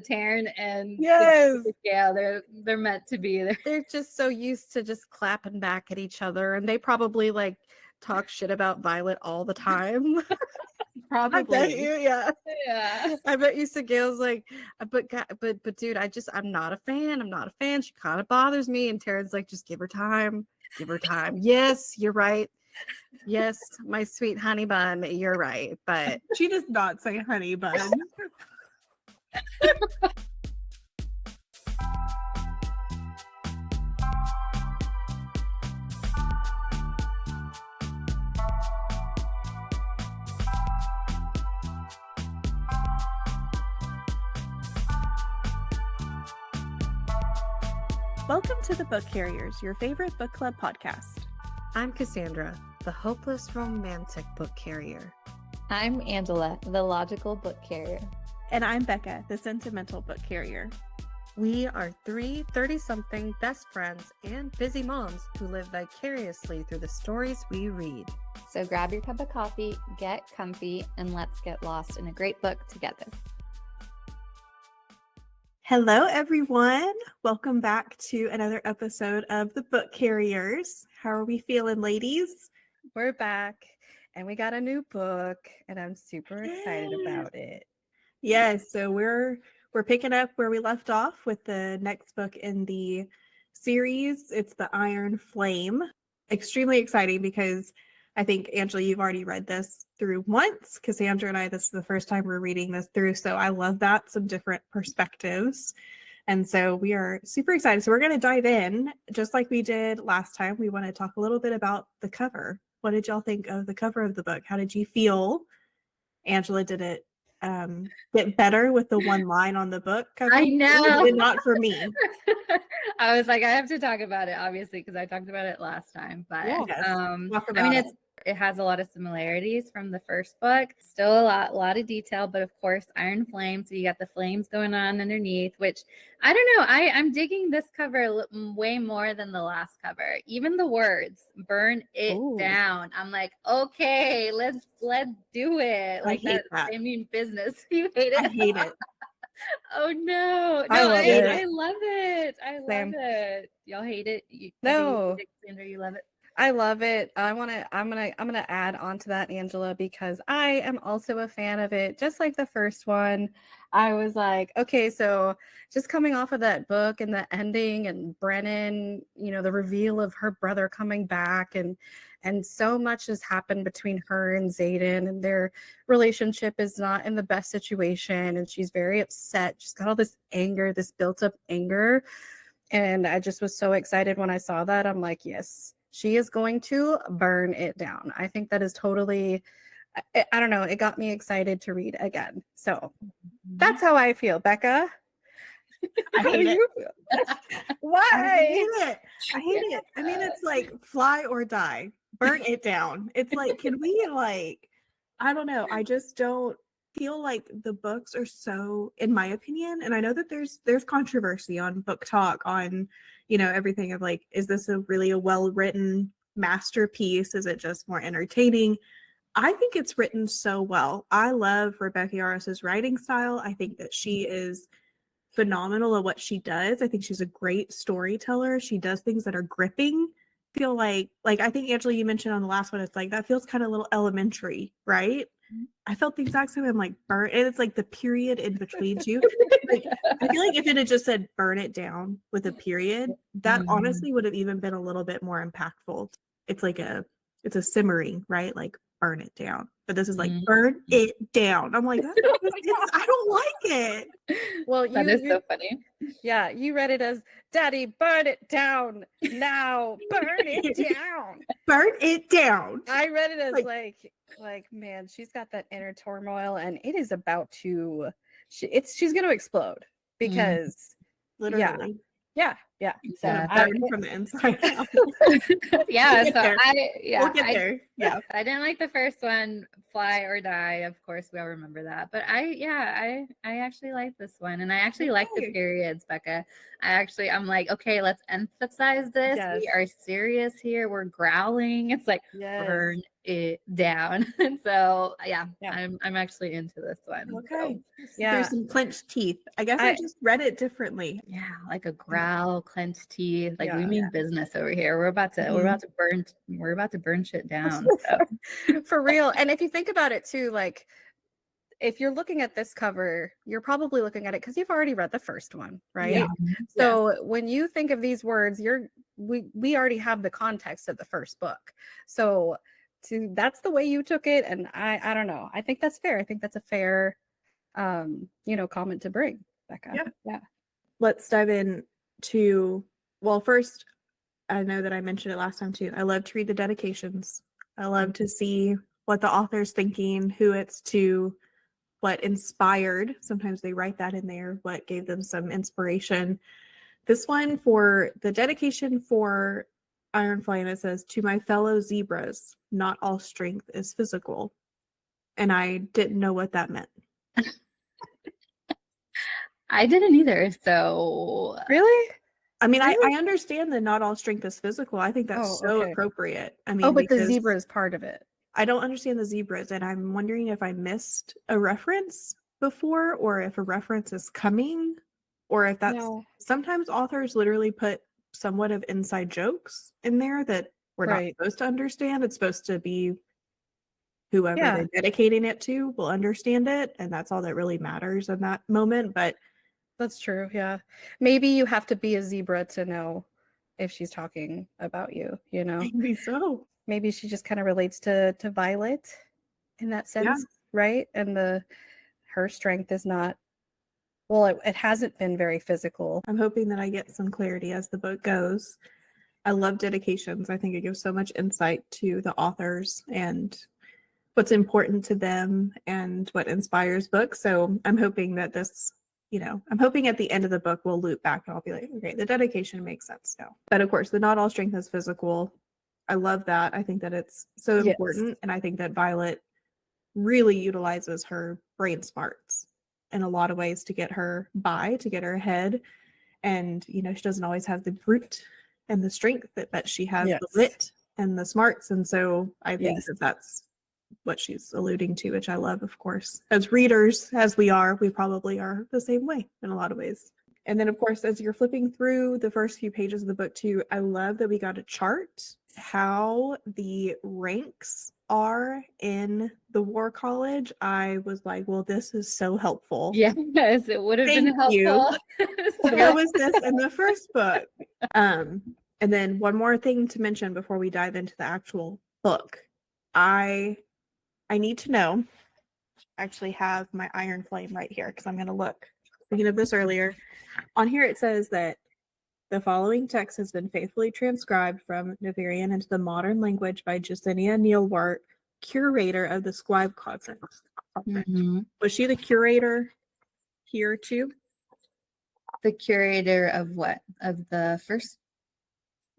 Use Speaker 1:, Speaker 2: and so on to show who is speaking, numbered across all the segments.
Speaker 1: Taryn and
Speaker 2: Yes.
Speaker 1: Sorrengail, they're meant to be there.
Speaker 2: They're just so used to just clapping back at each other, and they probably like talk shit about Violet all the time.
Speaker 3: Probably.
Speaker 2: I bet you, yeah.
Speaker 1: Yeah.
Speaker 2: I bet you Sorrengail's like, but dude, I'm not a fan. I'm not a fan. She kind of bothers me. And Taryn's like, just give her time. Give her time. Yes, you're right. Yes, my sweet honey bun, you're right. But
Speaker 3: She does not say honey bun. Welcome to the Book Carriers, your favorite book club podcast.
Speaker 2: I'm Cassandra, the hopeless romantic book carrier.
Speaker 1: I'm Angela, the logical book carrier.
Speaker 3: And I'm Becca, the sentimental book carrier.
Speaker 2: We are three 30-something best friends and busy moms who live vicariously through the stories we read.
Speaker 1: So grab your cup of coffee, get comfy, and let's get lost in a great book together.
Speaker 3: Hello, everyone. Welcome back to another episode of the Book Carriers. How are we feeling, ladies?
Speaker 2: We're back, and we got a new book, and I'm super excited about it.
Speaker 3: Yes, so we're picking up where we left off with the next book in the series. It's The Iron Flame. Extremely exciting because I think, Angela, you've already read this through once. Cassandra and I, this is the first time we're reading this through, so I love that, some different perspectives. And so we are super excited. So we're going to dive in, just like we did last time. We want to talk a little bit about the cover. What did y'all think of the cover of the book? How did you feel? Angela, did it get better with the one line on the book cover?
Speaker 1: I know.
Speaker 3: Not for me.
Speaker 1: I was like, I have to talk about it, obviously, because I talked about it last time. But
Speaker 3: Yes. Talk about
Speaker 1: I mean, it has a lot of similarities from the first book. Still a lot of detail, but of course, Iron Flame. So you got the flames going on underneath, which I don't know. I'm digging this cover way more than the last cover. Even the words "burn it down." I'm like, okay, let's do it. Like that. I mean, business. You hate it.
Speaker 3: I hate it.
Speaker 1: Oh no!
Speaker 2: I love it.
Speaker 1: I love it. I love it. Y'all hate it?
Speaker 2: No.
Speaker 1: Sandra, you love it.
Speaker 2: I love it. I'm gonna add on to that, Angela, because I am also a fan of it. Just like the first one, I was like, okay, so just coming off of that book and the ending and Brennan, the reveal of her brother coming back, and so much has happened between her and Xaden, and their relationship is not in the best situation, and she's very upset. She's got all this anger, this built-up anger, and I just was so excited when I saw that. I'm like, yes. She is going to burn it down. I think that is totally, I don't know, it got me excited to read again. So that's how I feel, Becca.
Speaker 3: I hate it.
Speaker 2: Why?
Speaker 3: I hate it. I mean, it's like fly or die. Burn it down. It's like, can we I don't know. I just don't feel like the books are so, in my opinion, and I know that there's controversy on Book Talk on everything of like, is this a well-written masterpiece? Is it just more entertaining? I think it's written so well. I love Rebecca Yarros' writing style. I think that she is phenomenal at what she does. I think she's a great storyteller. She does things that are gripping. Feel like I think, Angela, you mentioned on the last one, it's like that feels kind of a little elementary, right? I felt the exact same. I'm like, burn, and it's like the period in between two. Like, I feel like if it had just said burn it down with a period, that honestly would have even been a little bit more impactful. It's like it's a simmering, right? Like burn it down. But this is like burn it down. I'm like, I don't like it.
Speaker 2: Well,
Speaker 1: that is so funny.
Speaker 2: Yeah, you read it as Daddy, burn it down now. Burn it down.
Speaker 3: Burn it down.
Speaker 2: I read it as like man, she's got that inner turmoil, and it is about to. She's going to explode because
Speaker 3: literally.
Speaker 2: Yeah.
Speaker 3: So burn from the inside out.
Speaker 1: Yeah.
Speaker 3: We'll
Speaker 1: We'll
Speaker 3: get there. Yeah.
Speaker 1: I didn't like the first one, Fly or Die. Of course, we all remember that. But I actually like this one, and I actually like the periods, Becca. I'm like, okay, let's emphasize this.
Speaker 2: Yes.
Speaker 1: We are serious here. We're growling. It's like burn it down. And so
Speaker 2: Yeah.
Speaker 1: I'm actually into this one.
Speaker 3: Okay.
Speaker 1: So,
Speaker 2: Yeah.
Speaker 3: There's some clenched teeth. I guess I just read it differently.
Speaker 1: yeah, like a growl, clenched teeth. Like we
Speaker 2: Yeah.
Speaker 1: mean business over here. We're about to burn shit down. So
Speaker 2: For real. And if you think about it too, like if you're looking at this cover, you're probably looking at it because you've already read the first one, right?
Speaker 3: Yeah.
Speaker 2: So when you think of these words, we already have the context of the first book. So that's the way you took it. And I don't know. I think that's fair. I think that's a fair comment to bring, Becca. Yeah.
Speaker 3: Let's dive in to, well, first, I know that I mentioned it last time too. I love to read the dedications. I love to see what the author's thinking, who it's to, what inspired. Sometimes they write that in there, what gave them some inspiration. This one, for the dedication for Iron Flame, it says, "To my fellow zebras, not all strength is physical." And I didn't know what that meant.
Speaker 1: I didn't either. So
Speaker 2: Really?
Speaker 3: I mean,
Speaker 2: Really?
Speaker 3: I understand that not all strength is physical. I think that's so
Speaker 2: okay.
Speaker 3: appropriate. I mean,
Speaker 2: but the
Speaker 3: because
Speaker 2: zebra is part of it.
Speaker 3: I don't understand the zebras, and I'm wondering if I missed a reference before, or if a reference is coming, or if that's sometimes authors literally put somewhat of inside jokes in there that we're not supposed to understand. It's supposed to be whoever they're dedicating it to will understand it, and that's all that really matters in that moment. But
Speaker 2: that's true. Yeah. Maybe you have to be a zebra to know if she's talking about you,
Speaker 3: Maybe so.
Speaker 2: Maybe she just kind of relates to Violet in that sense, right? And her strength is not, well, it hasn't been very physical.
Speaker 3: I'm hoping that I get some clarity as the book goes. I love dedications. I think it gives so much insight to the authors and what's important to them and what inspires books. So I'm hoping that this, I'm hoping at the end of the book we'll loop back and I'll be like, okay, the dedication makes sense now. But of course, the not all strength is physical. I love that. I think that it's so important. And I think that Violet really utilizes her brain smarts in a lot of ways to get her by, to get her ahead. And, she doesn't always have the brute and the strength, but she has the wit and the smarts. And so I think that that's what she's alluding to, which I love, of course. As readers, as we probably are the same way in a lot of ways. And then, of course, as you're flipping through the first few pages of the book too, I love that we got a chart how the ranks are in the War College. I was like, well, this is so helpful.
Speaker 1: Yes, it would have been helpful.
Speaker 3: Where was this in the first book? And then one more thing to mention before we dive into the actual book. I need to know, I actually have my Iron Flame right here because I'm going to look. Speaking of this earlier, on here it says that the following text has been faithfully transcribed from Navarian into the modern language by Jasenia Neilwart, curator of the Scribe Quadrant. Mm-hmm. Was she the curator here too?
Speaker 1: The curator of what? Of the first?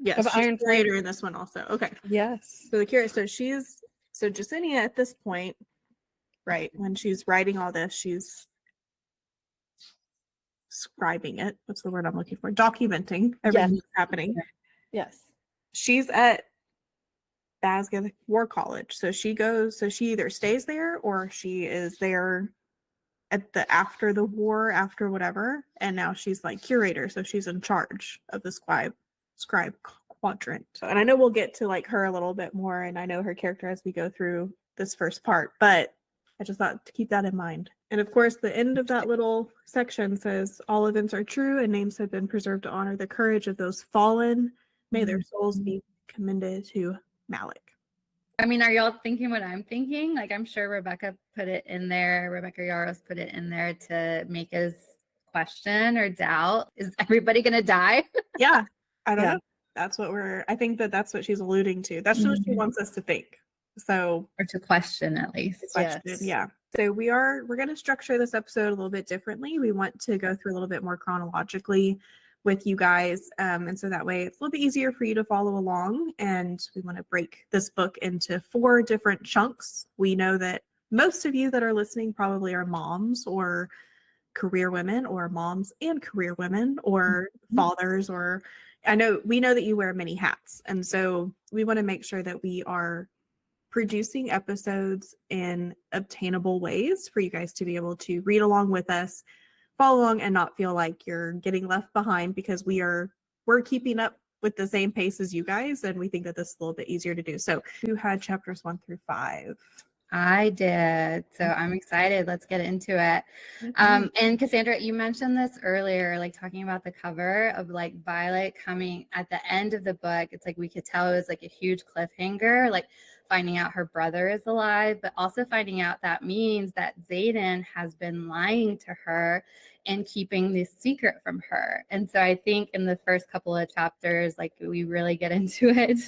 Speaker 3: Yes, of Iron Curator in this one also. Okay.
Speaker 2: Yes.
Speaker 3: So the curator, so Jasenia at this point, right, when she's writing all this, she's scribing it. What's the word I'm looking for? Documenting everything that's happening.
Speaker 2: Yes.
Speaker 3: She's at Basga War College. So she either stays there or she is there at after the war, after whatever. And now she's like curator. So she's in charge of the scribe quadrant. And I know we'll get to like her a little bit more, and I know her character as we go through this first part, but I just thought to keep that in mind. And of course, the end of that little section says, all events are true and names have been preserved to honor the courage of those fallen. May their souls be commended to Malik.
Speaker 1: I mean, are y'all thinking what I'm thinking? Like, I'm sure Rebecca put it in there. Rebecca Yarros put it in there to make us question or doubt. Is everybody going to die?
Speaker 3: Yeah. I don't know. I think that's what she's alluding to. That's what she wants us to think. So,
Speaker 1: or to question at least.
Speaker 3: Yeah. So we're going to structure this episode a little bit differently. We want to go through a little bit more chronologically with you guys. And so that way it's a little bit easier for you to follow along. And we want to break this book into 4 different chunks. We know that most of you that are listening probably are moms or career women, or moms and career women, or fathers, or we know that you wear many hats. And so we want to make sure that we are producing episodes in obtainable ways for you guys to be able to read along with us, follow along, and not feel like you're getting left behind, because we're keeping up with the same pace as you guys, and we think that this is a little bit easier to do. So who had chapters 1 through 5?
Speaker 1: I did. So I'm excited. Let's get into it. And Cassandra, you mentioned this earlier, like talking about the cover of like Violet coming at the end of the book. It's like we could tell it was like a huge cliffhanger, like finding out her brother is alive, but also finding out that means that Xaden has been lying to her and keeping this secret from her. And so I think in the first couple of chapters, like we really get into it.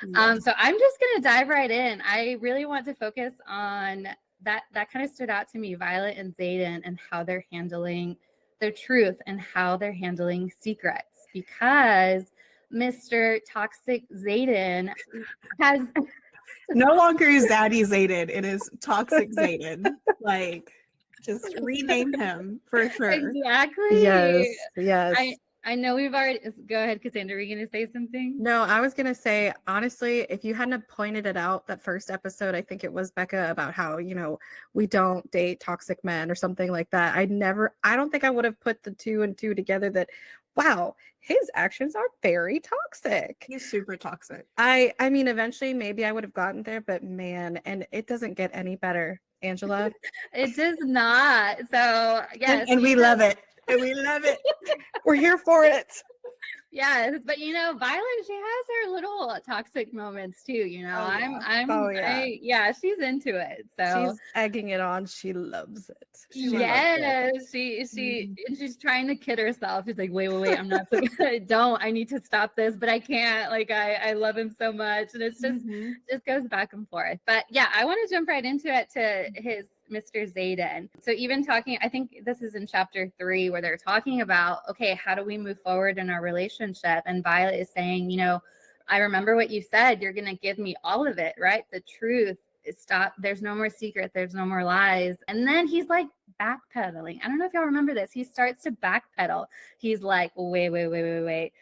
Speaker 3: Yes.
Speaker 1: So I'm just going to dive right in. I really want to focus on that kind of stood out to me, Violet and Xaden, and how they're handling their truth and how they're handling secrets, because Mr. Toxic Xaden has
Speaker 3: No longer is Zaddy Xaden. It is Toxic Xaden. Like, just rename him for sure.
Speaker 1: Exactly.
Speaker 2: Yes.
Speaker 1: I know we've already. Go ahead, Cassandra. Are you going to say something?
Speaker 2: No, I was going to say, honestly, if you hadn't pointed it out that first episode, I think it was Becca, about how, we don't date toxic men or something like that. I don't think I would have put the 2 and 2 together that, wow, his actions are very toxic.
Speaker 3: He's super toxic.
Speaker 2: I mean, eventually maybe I would have gotten there, but man, and it doesn't get any better, Angela.
Speaker 1: It does not. So, yes.
Speaker 3: And we love it. And we love it.
Speaker 2: We're here for it.
Speaker 1: Yes, but Violet, she has her little toxic moments too. She's into it. So
Speaker 2: she's egging it on. She loves it.
Speaker 1: She's trying to kid herself. She's like, wait, I'm not. I need to stop this, but I can't. Like, I love him so much, and it's just goes back and forth. But yeah, I want to jump right into it to his Mr. Xaden. So even talking, I think this is in chapter 3 where they're talking about, okay, how do we move forward in our relationship? And Violet is saying, I remember what you said. You're going to give me all of it, right? The truth. Stop. There's no more secret. There's no more lies. And then he's like backpedaling. I don't know if y'all remember this. He starts to backpedal. He's like, wait.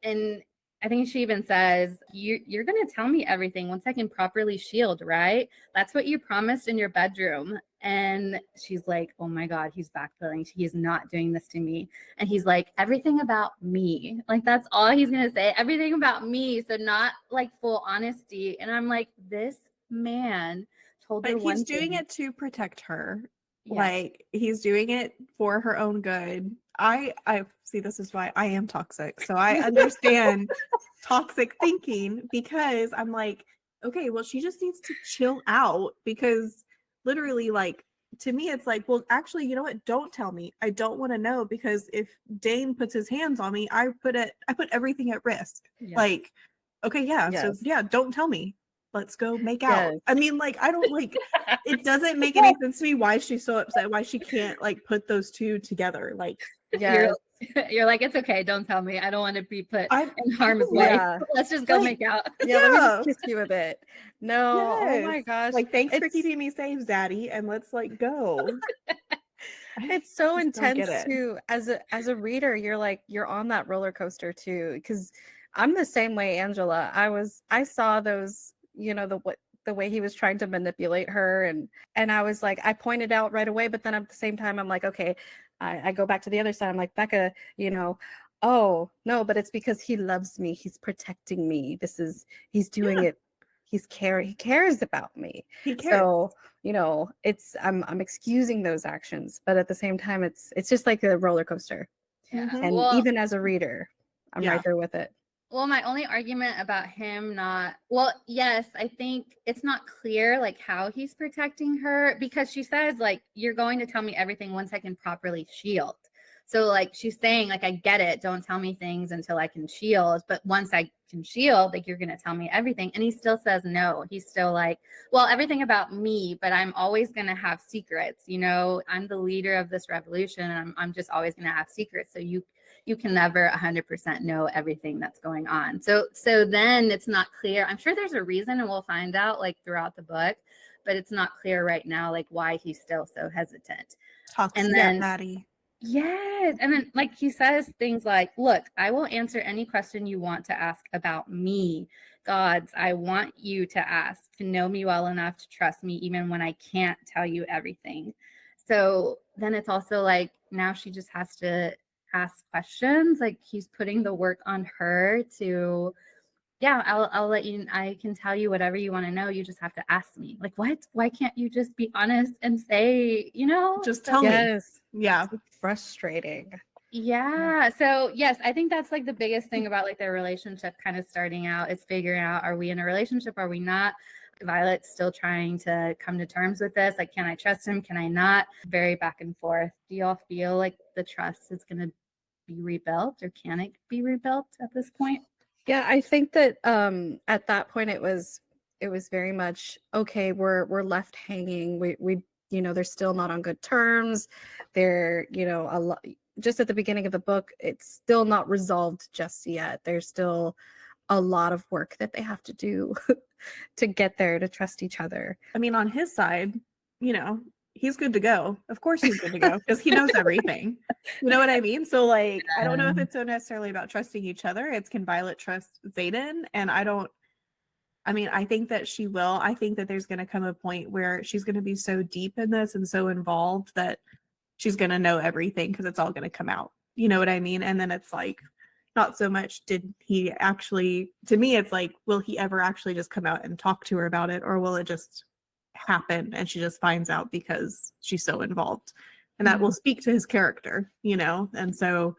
Speaker 1: And I think she even says, you're going to tell me everything once I can properly shield, right? That's what you promised in your bedroom. And she's like, oh my God, he's backpedaling. He's not doing this to me. And he's like, everything about me. Like, that's all he's going to say. Everything about me. So not like full honesty. And I'm like, this man told her one thing.
Speaker 3: But he's doing it to protect her.
Speaker 1: Yeah.
Speaker 3: Like, he's doing it for her own good. I see, this is why I am toxic. So I understand toxic thinking, because I'm like, okay, well, she just needs to chill out, because literally, like, to me, it's like, well, actually, you know what? Don't tell me. I don't want to know, because if Dane puts his hands on me, I put everything at risk. Yeah. Like, okay, yeah. Yes. So yeah, don't tell me. Let's go make out. Yes. I mean, like, I don't like, it doesn't make any sense to me why she's so upset, why she can't like put those two together. Like,
Speaker 1: yeah, you're like, it's okay. Don't tell me. I don't want to be put in harm's way. Let's just go make out.
Speaker 2: Let me just kiss you a bit. No, yes. Oh my gosh.
Speaker 3: Like, thanks for keeping me safe, Zaddy, and let's like go.
Speaker 2: It's so intense too. As a reader, you're on that roller coaster too, because I'm the same way, Angela. I saw those, the way he was trying to manipulate her, and I was like, I pointed out right away, but then at the same time I'm like, okay, I go back to the other side. I'm like, Becca, oh no, but it's because he loves me. He's protecting me. He's doing it. He cares about me.
Speaker 3: He cares.
Speaker 2: So, I'm excusing those actions, but at the same time, it's just like a roller coaster.
Speaker 1: Yeah.
Speaker 2: And even as a reader, I'm right there with it.
Speaker 1: Well, my only argument about him yes, I think it's not clear like how he's protecting her, because she says like, you're going to tell me everything once I can properly shield. So like she's saying like, I get it. Don't tell me things until I can shield. But once I can shield, like you're going to tell me everything. And he still says no. He's still like, well, everything about me, but I'm always going to have secrets. I'm the leader of this revolution, and I'm just always going to have secrets. So you can never 100% know everything that's going on. So then it's not clear. I'm sure there's a reason, and we'll find out like throughout the book, but it's not clear right now like why he's still so hesitant.
Speaker 3: And then Maddie.
Speaker 1: Yes. And then like he says things like, look, I will answer any question you want to ask about me. gods, I want you to ask, to know me well enough to trust me, even when I can't tell you everything. So then it's also like, now she just has to ask questions. Like, he's putting the work on her to, yeah, I'll let you, I can tell you whatever you want to know. You just have to ask me. Like, what? Why can't you just be honest and say,
Speaker 3: just tell me.
Speaker 2: Yes.
Speaker 3: Yeah.
Speaker 2: It's frustrating.
Speaker 1: Yeah. So yes, I think that's like the biggest thing about like their relationship kind of starting out. It's figuring out, are we in a relationship? Are we not? Violet's still trying to come to terms with this. Like, can I trust him? Can I not? Very back and forth. Do y'all feel like the trust is going to be rebuilt, or can it be rebuilt at this point?
Speaker 2: Yeah, I think that at that point it was very much, okay, we're left hanging. We they're still not on good terms. They're, a lot, just at the beginning of the book, it's still not resolved just yet. There's still a lot of work that they have to do to get there, to trust each other.
Speaker 3: I mean, on his side, he's good to go. Of course he's good to go because he knows everything. You know what I mean? So like, I don't know if it's so necessarily about trusting each other. It's, can Violet trust Xaden? And I think that she will. I think that there's going to come a point where she's going to be so deep in this and so involved that she's going to know everything, because it's all going to come out. You know what I mean? And then it's like, not so much did he actually, to me, it's like, will he ever actually just come out and talk to her about it? Or will it just happen and she just finds out because she's so involved? And that will speak to his character, And so,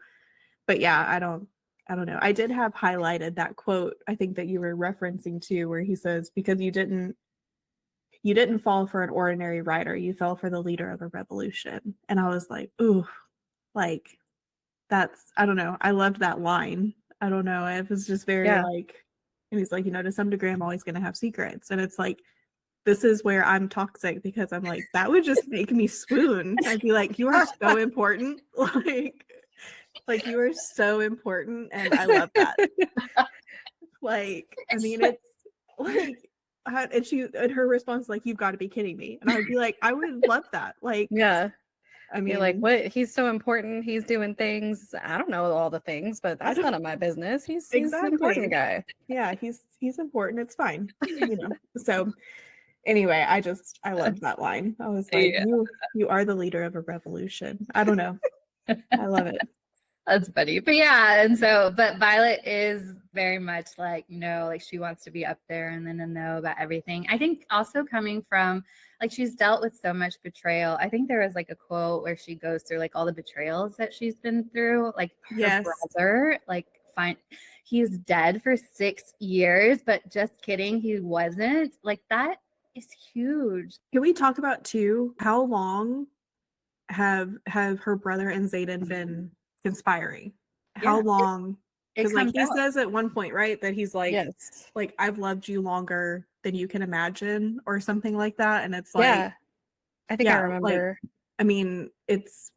Speaker 3: but yeah, I don't know. I did have highlighted that quote, I think, that you were referencing to, where he says, because you didn't fall for an ordinary rider, you fell for the leader of a revolution. And I was like, ooh, like, that's, I don't know. I loved that line. I don't know. It was just very like, and he's like, to some degree, I'm always going to have secrets. And it's like, this is where I'm toxic, because I'm like, that would just make me swoon. I'd be like, you are so important. Like you are so important. And I love that. Like, I mean, it's like, and her response is like, you've got to be kidding me. And I'd be like, I would love that. Like,
Speaker 2: yeah.
Speaker 3: I mean,
Speaker 2: you're like, what? He's so important. He's doing things. I don't know all the things, but that's none of my business. He's an important guy.
Speaker 3: Yeah, he's important. It's fine. So anyway, I loved that line. I was like, you are the leader of a revolution. I don't know. I love it.
Speaker 1: That's funny. But yeah, and so, but Violet is very much like, no, like she wants to be up there and then to know about everything. I think also coming from, like, she's dealt with so much betrayal. I think there was like a quote where she goes through like all the betrayals that she's been through. Like her brother, like, he was dead for 6 years, but just kidding, he wasn't. Like, that is huge.
Speaker 3: Can we talk about too, how long have her brother and Xaden been conspiring? How long? Because like he says at one point, right, that he's like, like, I've loved you longer than you can imagine, or something like that. And it's like,
Speaker 2: I think I remember.
Speaker 3: Like, I mean, it's,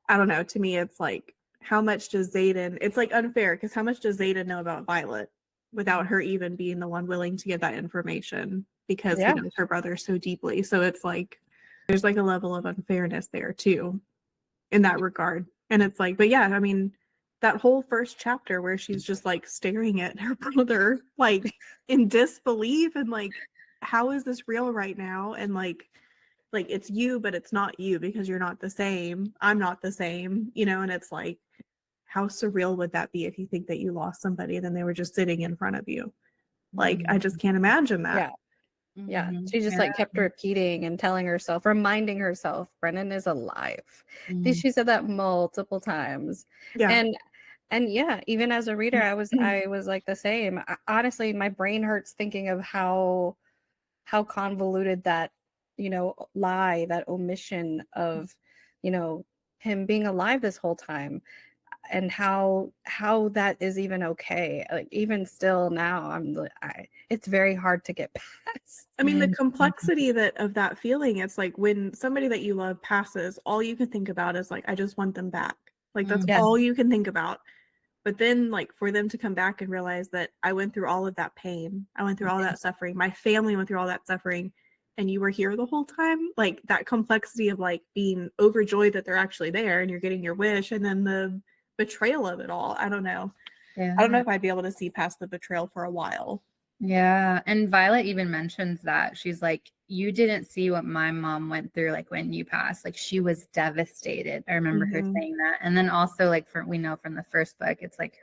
Speaker 3: I don't know, to me it's like, how much does Xaden, it's like unfair, because how much does Xaden know about Violet without her even being the one willing to get that information, because he knows her brother so deeply. So it's like, there's like a level of unfairness there too, in that regard. And it's like, but yeah, I mean, that whole first chapter where she's just like staring at her brother, like in disbelief, and like, how is this real right now? And like it's you, but it's not you, because you're not the same. I'm not the same, and it's like, how surreal would that be if you think that you lost somebody and then they were just sitting in front of you? Like, I just can't imagine that.
Speaker 2: Yeah, she just like kept repeating and telling herself, reminding herself, Brennan is alive. She said that multiple times. And yeah, even as a reader, I was like the same. Honestly, my brain hurts thinking of how convoluted that, lie, that omission of, him being alive this whole time, and how that is even okay. Like, even still now, it's very hard to get past.
Speaker 3: I mean, the complexity of that feeling, it's like when somebody that you love passes, all you can think about is like, I just want them back. Like, that's all you can think about. But then, like, for them to come back and realize that I went through all of that pain, I went through all that suffering, my family went through all that suffering, and you were here the whole time, like, that complexity of like being overjoyed that they're actually there and you're getting your wish, and then the betrayal of it all. I don't know. I don't know if I'd be able to see past the betrayal for a while.
Speaker 1: Yeah. And Violet even mentions that. She's like, you didn't see what my mom went through, like when you passed. Like she was devastated. I remember her
Speaker 3: Mhm.
Speaker 1: saying that. And then also, like, we know from the first book, it's like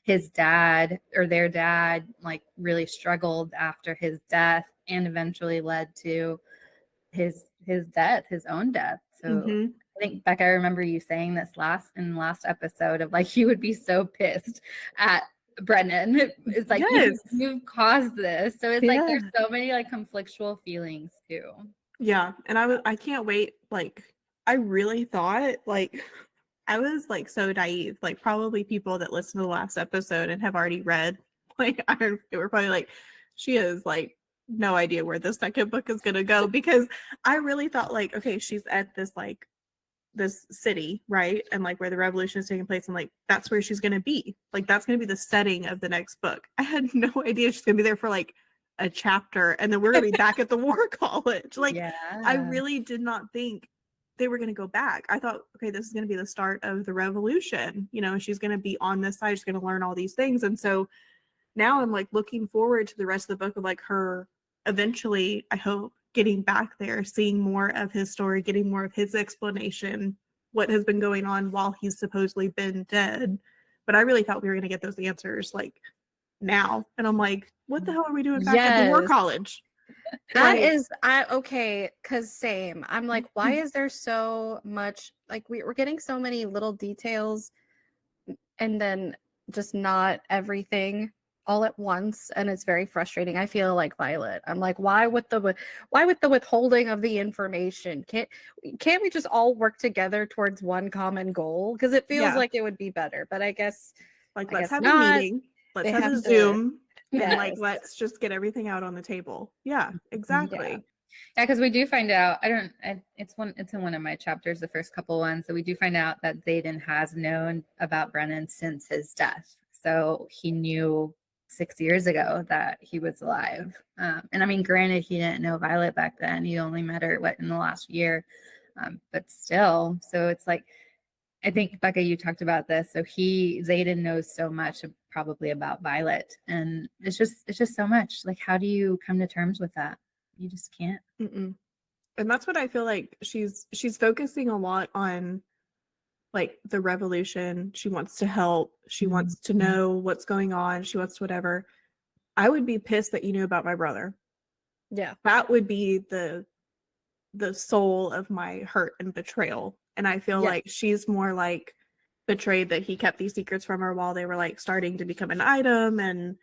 Speaker 1: his dad or their dad, like really struggled after his death and eventually led to his death, his own death. So
Speaker 3: Mhm.
Speaker 1: I think, Becca, I remember you saying this in the last episode of like you would be so pissed at Brennan. It's like
Speaker 3: Yes.
Speaker 1: you've caused this. So it's like
Speaker 2: Yeah.
Speaker 1: there's so many like conflictual feelings too.
Speaker 3: Yeah, and I can't wait. Like, I really thought like I was like so naive. Like, probably people that listen to the last episode and have already read like Iron, they were probably like, she has like no idea where the second book is gonna go, because I really thought like, okay, she's at this like this city, right? And like where the revolution is taking place, and like that's where she's gonna be. Like that's gonna be the setting of the next book. I had no idea she's gonna be there for like a chapter, and then we're gonna be back at the war college. Like I
Speaker 1: Yeah.
Speaker 3: really did not think they were gonna go back. I thought, okay, this is gonna be the start of the revolution, you know, she's gonna be on this side, she's gonna learn all these things. And so now I'm like looking forward to the rest of the book of like her eventually, I hope, getting back there, seeing more of his story, getting more of his explanation, what has been going on while he's supposedly been dead. But I really thought we were going to get those answers like now. And I'm like, what the hell are we doing back at the war
Speaker 2: Yes.
Speaker 3: college?
Speaker 2: That
Speaker 3: Like,
Speaker 2: is okay, because same. I'm like, why is there so much like we're getting so many little details and then just not everything all at once, and it's very frustrating. I feel like Violet. I'm like, why with the withholding of the information? Can't we just all work together towards one common goal? Because it feels
Speaker 3: yeah,
Speaker 2: like it would be better, but I guess
Speaker 3: like
Speaker 2: I
Speaker 3: let's
Speaker 2: guess
Speaker 3: have a
Speaker 2: not.
Speaker 3: meeting, let's
Speaker 2: They
Speaker 3: have
Speaker 2: have
Speaker 3: a
Speaker 2: to
Speaker 3: Zoom, and like
Speaker 2: yes.
Speaker 3: let's just get everything out on the table. Yeah, exactly.
Speaker 1: Yeah, because we do find out. It's in one of my chapters, the first couple ones. So we do find out that Xaden has known about Brennan since his death. So he knew 6 years ago that he was alive. And I mean, granted, he didn't know Violet back then. He only met her in the last year. But still, so it's like I think Becca, you talked about this. So Xaden knows so much probably about Violet, and it's just so much. Like, how do you come to terms with that? You just can't.
Speaker 3: Mm-mm. And that's what I feel like she's focusing a lot on, like the revolution. She wants to help. She wants to know what's going on. She wants to whatever. I would be pissed that you knew about my brother.
Speaker 2: Yeah.
Speaker 3: That would be the soul of my hurt and betrayal. And I feel
Speaker 2: Yes.
Speaker 3: like she's more like betrayed that he kept these secrets from her while they were like starting to become an item, and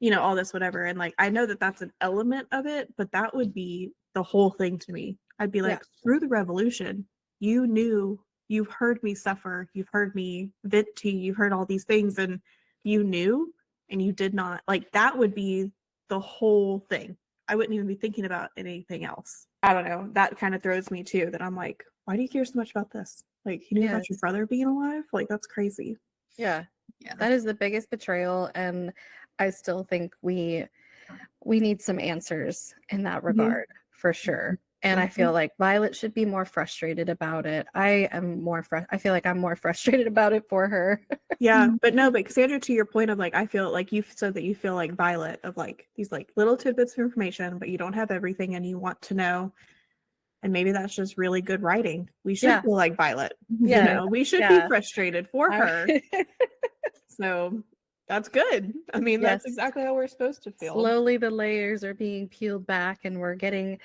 Speaker 3: you know, all this whatever. And like I know that that's an element of it, but that would be the whole thing to me. I'd be like,
Speaker 2: Yeah.
Speaker 3: through the revolution, you knew, you've heard me suffer, you've heard me vent to you, you've heard all these things, and you knew, and you did not. Like that would be the whole thing. I wouldn't even be thinking about anything else. I don't know. That kind of throws me too, that I'm like, why do you care so much about this? Like, you knew about your
Speaker 2: Yes.
Speaker 3: brother being alive? Like, that's crazy.
Speaker 2: Yeah.
Speaker 1: Yeah.
Speaker 2: That is the biggest betrayal, and I still think we need some answers in that regard for sure. And I feel like Violet should be more frustrated about it. I feel like I'm more frustrated about it for her.
Speaker 3: Yeah, but no, but Cassandra, to your point of like, I feel like you said that you feel like Violet of like these like little tidbits of information, but you don't have everything and you want to know. And maybe that's just really good writing. We should
Speaker 2: Yeah.
Speaker 3: feel like Violet. You
Speaker 2: Yeah.
Speaker 3: know, we should be
Speaker 2: Yeah.
Speaker 3: frustrated for her. So that's good. I mean, that's
Speaker 2: Yes.
Speaker 3: exactly how we're supposed to feel.
Speaker 2: Slowly the layers are being peeled back and we're getting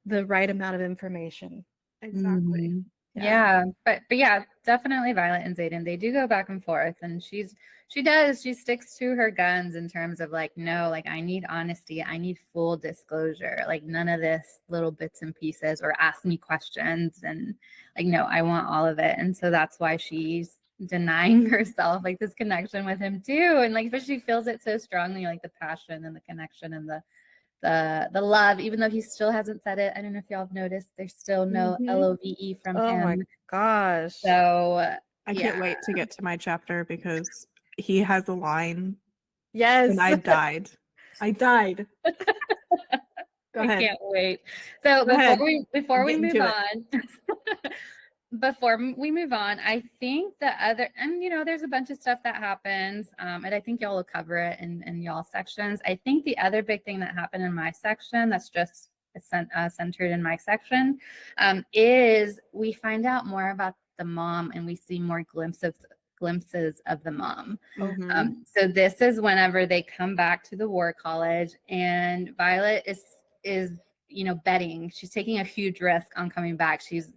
Speaker 2: the right amount of information.
Speaker 3: Exactly.
Speaker 1: Mhm. Yeah, but yeah, definitely Violet and Xaden. They do go back and forth, and she sticks to her guns in terms of like, no, like I need honesty, I need full disclosure, like none of this little bits and pieces or ask me questions, and like no, I want all of it. And so that's why she's denying herself like this connection with him too, and like but she feels it so strongly, like the passion and the connection and the love, even though he still hasn't said it. I don't know if y'all have noticed, there's still no LOVE from
Speaker 2: Oh my
Speaker 1: him.
Speaker 2: gosh.
Speaker 1: So
Speaker 3: I can't wait to get to my chapter because he has a line.
Speaker 2: Yes.
Speaker 3: And I died. I died. Go ahead.
Speaker 1: I can't wait. So
Speaker 3: Go ahead.
Speaker 1: before we
Speaker 3: Get
Speaker 1: move
Speaker 3: into it.
Speaker 1: on, before we move on, I think the other, and there's a bunch of stuff that happens, and I think y'all will cover it in y'all sections. I think the other big thing that happened in my section that's just centered in my section is we find out more about the mom and we see more glimpses of the mom. So this is whenever they come back to the war college and Violet is betting. She's taking a huge risk on coming back. She's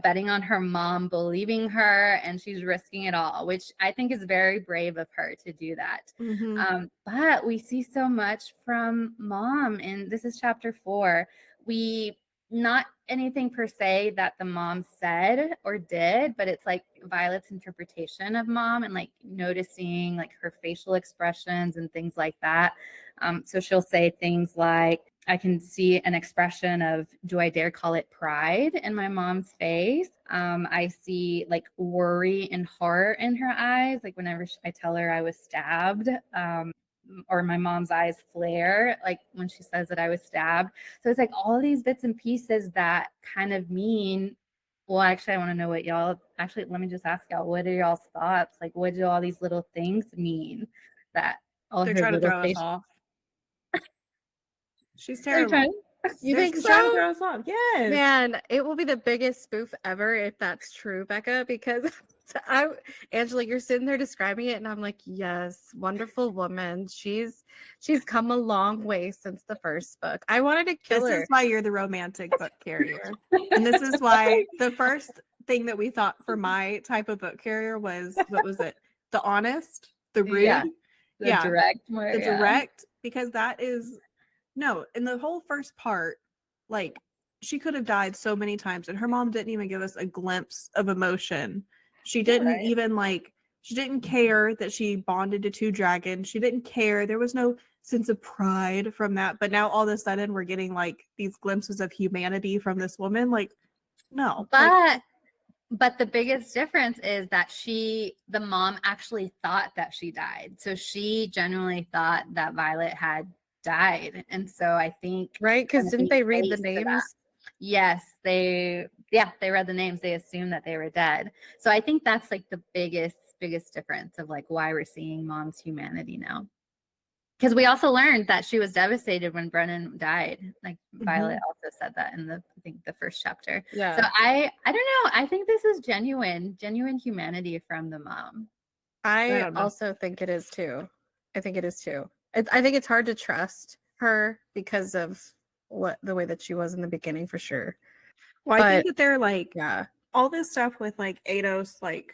Speaker 1: betting on her mom believing her, and she's risking it all, which I think is very brave of her to do that. But we see so much from mom, and this is chapter 4. We not anything per se that the mom said or did, but it's like Violet's interpretation of mom and like noticing like her facial expressions and things like that. So she'll say things like, I can see an expression of, do I dare call it pride in my mom's face? I see like worry and horror in her eyes. Like whenever I tell her I was stabbed, or my mom's eyes flare, like when she says that I was stabbed. So it's like all these bits and pieces that kind of mean, well, actually, I want to know what y'all, actually, let me just ask y'all, what are y'all's thoughts? Like, what do all these little things mean that all
Speaker 3: They're
Speaker 1: her
Speaker 3: trying to
Speaker 1: little
Speaker 3: throw us
Speaker 1: facial
Speaker 3: off. She's
Speaker 1: They're
Speaker 3: terrible.
Speaker 2: You
Speaker 3: They're
Speaker 2: think
Speaker 3: just trying to
Speaker 2: so?
Speaker 3: throw us off. Yes.
Speaker 2: Man, it will be the biggest spoof ever if that's true, Becca, because Angela, you're sitting there describing it and I'm like, yes, wonderful woman. She's come a long way since the first book. I wanted to kill her.
Speaker 3: This is why you're the romantic book carrier. And this is why the first thing that we thought for my type of book carrier was, what was it? The honest, the rude,
Speaker 1: the direct, more,
Speaker 3: the direct, because that is, no, in the whole first part, like she could have died so many times and her mom didn't even give us a glimpse of emotion. She didn't even she didn't care that she bonded to 2 dragons. She didn't care. There was no sense of pride from that. But now all of a sudden we're getting like these glimpses of humanity from this woman. Like, no.
Speaker 1: But the biggest difference is that the mom actually thought that she died. So she genuinely thought that Violet had died. And so I think,
Speaker 2: right, because didn't they read the names?
Speaker 1: Yes, they read the names. They assumed that they were dead. So I think that's like the biggest difference of like why we're seeing mom's humanity now. Because we also learned that she was devastated when Brennan died. Like Violet also said that in I think the first chapter.
Speaker 2: Yeah.
Speaker 1: So I don't know. I think this is genuine humanity from the mom.
Speaker 2: I also think it is too. I think it is too. I think it's hard to trust her because of the way that she was in the beginning, for sure.
Speaker 3: Well, I think that they're like, all this stuff with like Ados, like,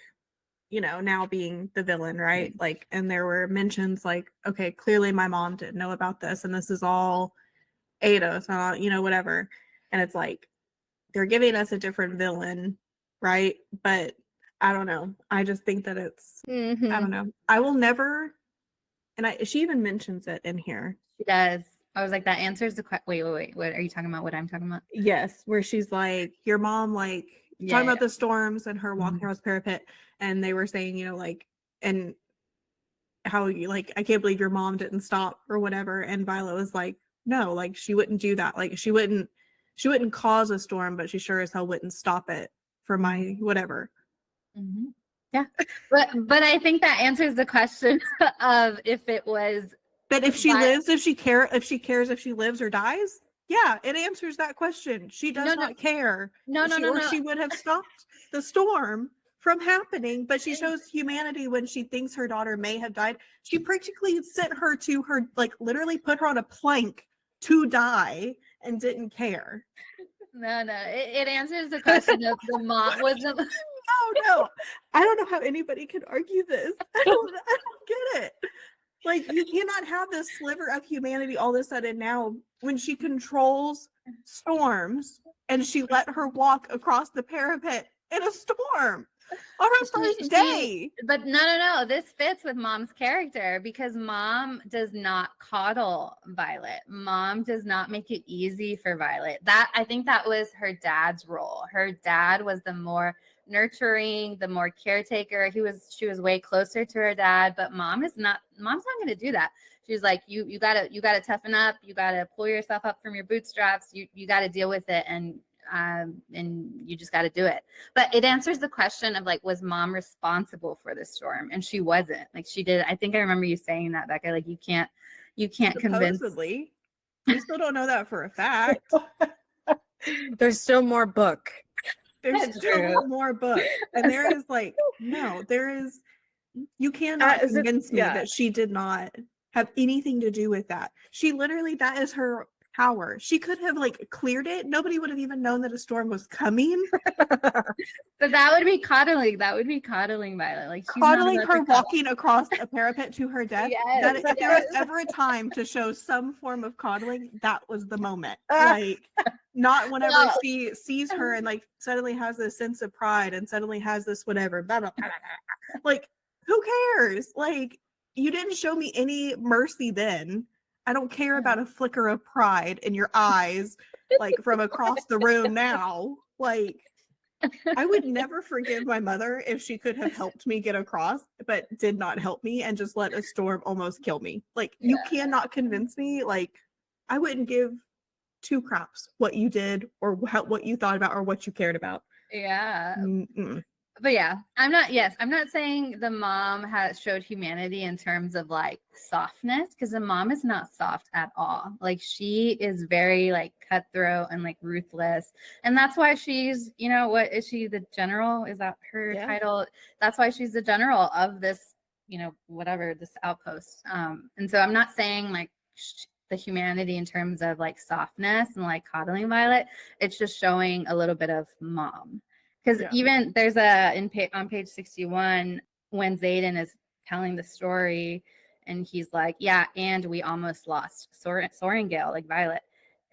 Speaker 3: now being the villain, right? Like, and there were mentions like, okay, clearly my mom didn't know about this, and this is all Ados, whatever. And it's like they're giving us a different villain, right? But I don't know. I just think that it's, I don't know. I will never, and she even mentions it in here.
Speaker 1: She does. I was like, that answers the question. Wait. What are you talking about? What I'm talking about?
Speaker 3: Yes, where she's like, your mom, like, talking about the storms and her walking across the parapet, and they were saying, and how you like, I can't believe your mom didn't stop or whatever. And Violet was like, no, like she wouldn't do that. Like she wouldn't cause a storm, but she sure as hell wouldn't stop it for my whatever.
Speaker 1: Yeah, but I think that answers the question of if it was.
Speaker 3: But if she lives, if she cares, if she lives or dies, yeah, it answers that question. She does not care.
Speaker 1: No.
Speaker 3: She would have stopped the storm from happening, but she shows humanity when she thinks her daughter may have died. She practically sent her to her, like literally put her on a plank to die and didn't care.
Speaker 1: No, it answers the question of the mom wasn't.
Speaker 3: No, I don't know how anybody can argue this. I don't get it. Like, you cannot have this sliver of humanity all of a sudden now when she controls storms and she let her walk across the parapet in a storm on her first day.
Speaker 1: But no. This fits with mom's character because mom does not coddle Violet. Mom does not make it easy for Violet. I think that was her dad's role. Her dad was the more nurturing, the more caretaker. She was way closer to her dad, but mom's not going to do that. She's like, you gotta toughen up. You gotta pull yourself up from your bootstraps. You gotta deal with it. And and you just got to do it. But it answers the question of like, was mom responsible for the storm? And she wasn't. Like she did. I think I remember you saying that, Becca. Like you can't convince.
Speaker 3: Supposedly. We still don't know that for a fact.
Speaker 2: There's still more book.
Speaker 3: There's
Speaker 1: That's
Speaker 3: still
Speaker 1: true.
Speaker 3: more book. And there is like, no, there is, you cannot convince me that she did not have anything to do with that. She literally, that is her power. She could have like cleared it. Nobody would have even known that a storm was coming.
Speaker 1: But that would be coddling. That would be coddling Violet. Like she's
Speaker 3: Coddling her walking across a parapet to her death.
Speaker 1: Yes,
Speaker 3: That if there was ever a time to show some form of coddling, that was the moment. Like not whenever she sees her and like suddenly has this sense of pride and suddenly has this whatever. Blah, blah, blah, blah. Like who cares? Like you didn't show me any mercy then. I don't care about a flicker of pride in your eyes, like from across the room now. Like, I would never forgive my mother if she could have helped me get across, but did not help me and just let a storm almost kill me. Like, you cannot convince me. Like, I wouldn't give two craps what you did or what you thought about or what you cared about.
Speaker 1: Yeah.
Speaker 3: Mm-mm.
Speaker 1: But yeah, I'm not saying the mom has showed humanity in terms of like softness, because the mom is not soft at all. Like she is very like cutthroat and like ruthless. And that's why she's, you know, what is she, the general? Is that her title? That's why she's the general of this, you know, whatever, this outpost. And so I'm not saying like the humanity in terms of like softness and like coddling Violet. It's just showing a little bit of mom. Because even there's on page 61 when Xaden is telling the story and he's like, yeah, and we almost lost Sorrengail, like Violet.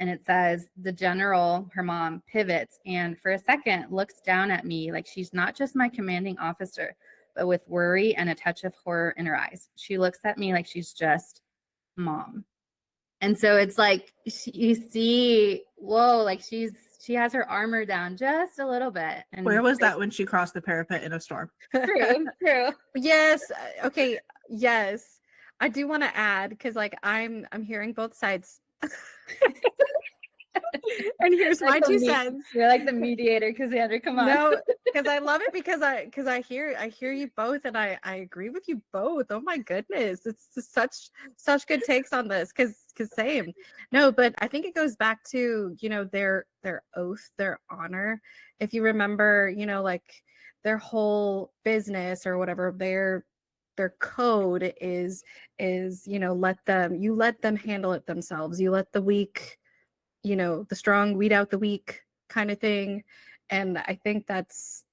Speaker 1: And it says the general, her mom, pivots and for a second looks down at me like she's not just my commanding officer, but with worry and a touch of horror in her eyes. She looks at me like she's just mom. And so it's like you see, whoa, like she has her armor down just a little bit. And
Speaker 3: where was that when she crossed the parapet in a storm?
Speaker 1: True.
Speaker 2: Yes. Okay. Yes. I do want to add because like I'm hearing both sides. And here's
Speaker 1: like
Speaker 2: my 2 cents.
Speaker 1: You're like the mediator, Cassandra. Come on.
Speaker 2: No, because I love it because I hear you both and I agree with you both. Oh my goodness. It's just such good takes on this because same. No, but I think it goes back to, you know, their oath, their honor. If you remember, you know, like their whole business or whatever, their code is, you know, let them handle it themselves. You let the weak, you know, the strong weed out the weak kind of thing. And I think that's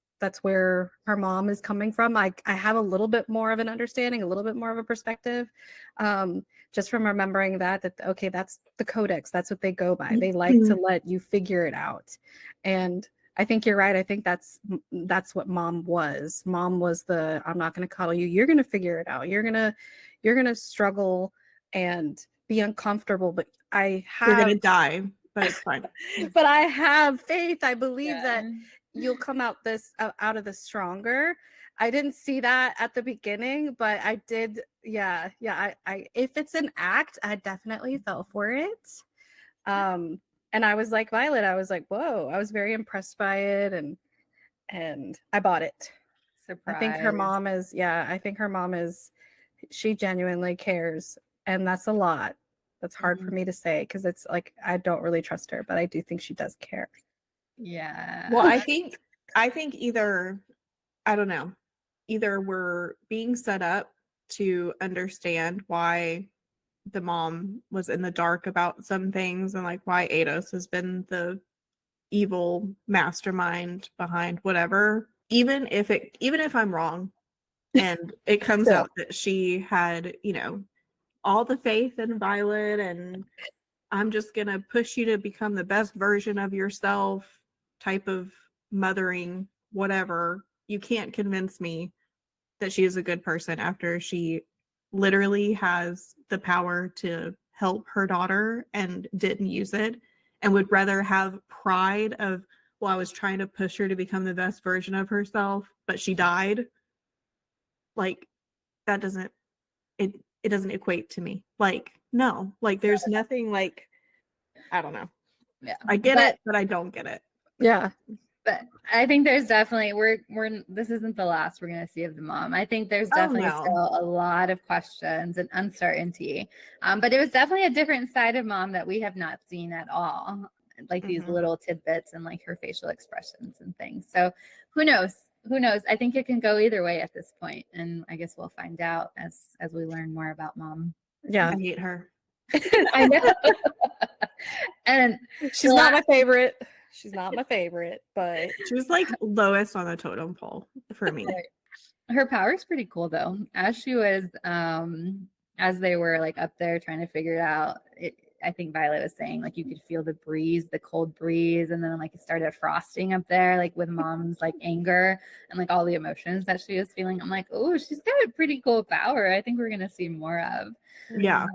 Speaker 2: where her mom is coming from. I have a little bit more of an understanding, a little bit more of a perspective, just from remembering that okay, that's the codex, that's what they go by. They like to let you figure it out. And I think you're right. I think that's what mom was. Mom was the, I'm not going to coddle you. You're going to figure it out. You're going to struggle and be uncomfortable, but you're going
Speaker 3: to die, but it's fine.
Speaker 2: But I have faith. I believe that you'll come out of this stronger. I didn't see that at the beginning, but I did. Yeah. I if it's an act, I definitely fell for it. And I was like Violet. I was like, whoa. I was very impressed by it, and I bought it.
Speaker 1: Surprise.
Speaker 2: I think her mom is. Yeah, I think her mom is. She genuinely cares, and that's a lot. That's hard for me to say because it's like I don't really trust her, but I do think she does care.
Speaker 1: Yeah.
Speaker 3: Well, I think either, I don't know, either we're being set up to understand why the mom was in the dark about some things and like why Ados has been the evil mastermind behind whatever. Even if I'm wrong and it comes out that she had, you know, all the faith in Violet and I'm just going to push you to become the best version of yourself type of mothering, whatever. You can't convince me that she is a good person after she literally has the power to help her daughter and didn't use it and would rather have pride of, well, I was trying to push her to become the best version of herself, but she died. Like that doesn't, it doesn't equate to me. Like, no, like there's nothing like, I don't know.
Speaker 1: Yeah.
Speaker 3: I get it, but I don't get it.
Speaker 2: Yeah.
Speaker 1: But I think there's definitely we're this isn't the last we're gonna see of the mom. I think there's definitely
Speaker 3: no.
Speaker 1: still a lot of questions and uncertainty. But it was definitely a different side of mom that we have not seen at all. Like these little tidbits and like her facial expressions and things. So who knows? Who knows? I think it can go either way at this point, and I guess we'll find out as we learn more about mom.
Speaker 2: Yeah.
Speaker 3: I hate her.
Speaker 1: I know. And
Speaker 2: She's not my favorite. She's not my favorite, but
Speaker 3: She was like lowest on the totem pole for me.
Speaker 1: her power is pretty cool though. As she was as they were like up there trying to figure it out, I think Violet was saying like you could feel the breeze, the cold breeze, and then like it started frosting up there, like with mom's like anger and like all the emotions that she was feeling. I'm like, oh, she's got a pretty cool power. I think we're gonna see more of.
Speaker 3: Yeah.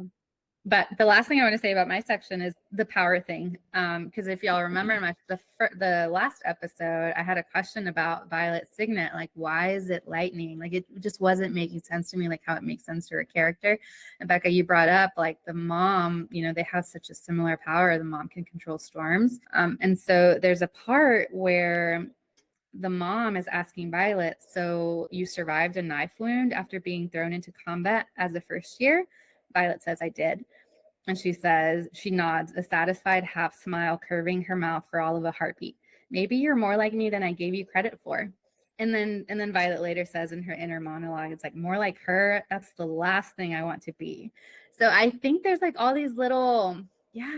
Speaker 1: But the last thing I want to say about my section is the power thing. Because if y'all remember in the last episode, I had a question about Violet's signet. Like, why is it lightning? Like, it just wasn't making sense to me, like how it makes sense to her character. And Becca, you brought up like the mom, you know, they have such a similar power. The mom can control storms. And so there's a part where the mom is asking Violet, so you survived a knife wound after being thrown into combat as a first year? Violet says, I did. And she says, she nods, a satisfied half smile curving her mouth for all of a heartbeat. Maybe you're more like me than I gave you credit for. And then Violet later says in her inner monologue, it's like, more like her, that's the last thing I want to be. So I think there's like all these little,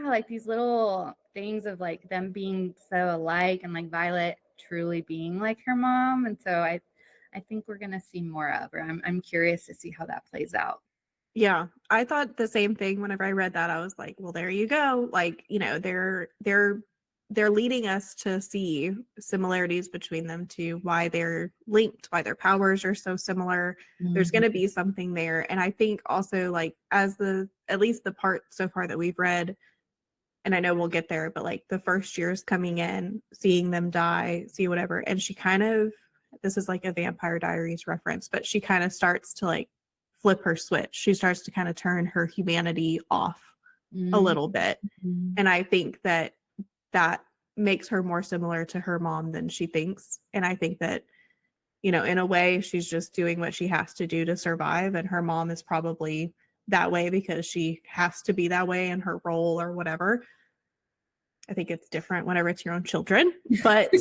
Speaker 1: like these little things of like them being so alike and like Violet truly being like her mom. And so I think we're gonna see more of her. I'm curious to see how that plays out.
Speaker 3: Yeah, I thought the same thing whenever I read that. I was like, well, there you go. Like, you know, they're leading us to see similarities between them to why they're linked, why their powers are so similar. There's going to be something there. And I think also like as at least the part so far that we've read, and I know we'll get there, but like the first years coming in, seeing them die, see whatever. And she kind of, this is like a Vampire Diaries reference, but she kind of starts to like flip her switch. She starts to kind of turn her humanity off a little bit. And I think that makes her more similar to her mom than she thinks. And I think that, you know, in a way, she's just doing what she has to do to survive. And her mom is probably that way because she has to be that way in her role or whatever. I think it's different whenever it's your own children. But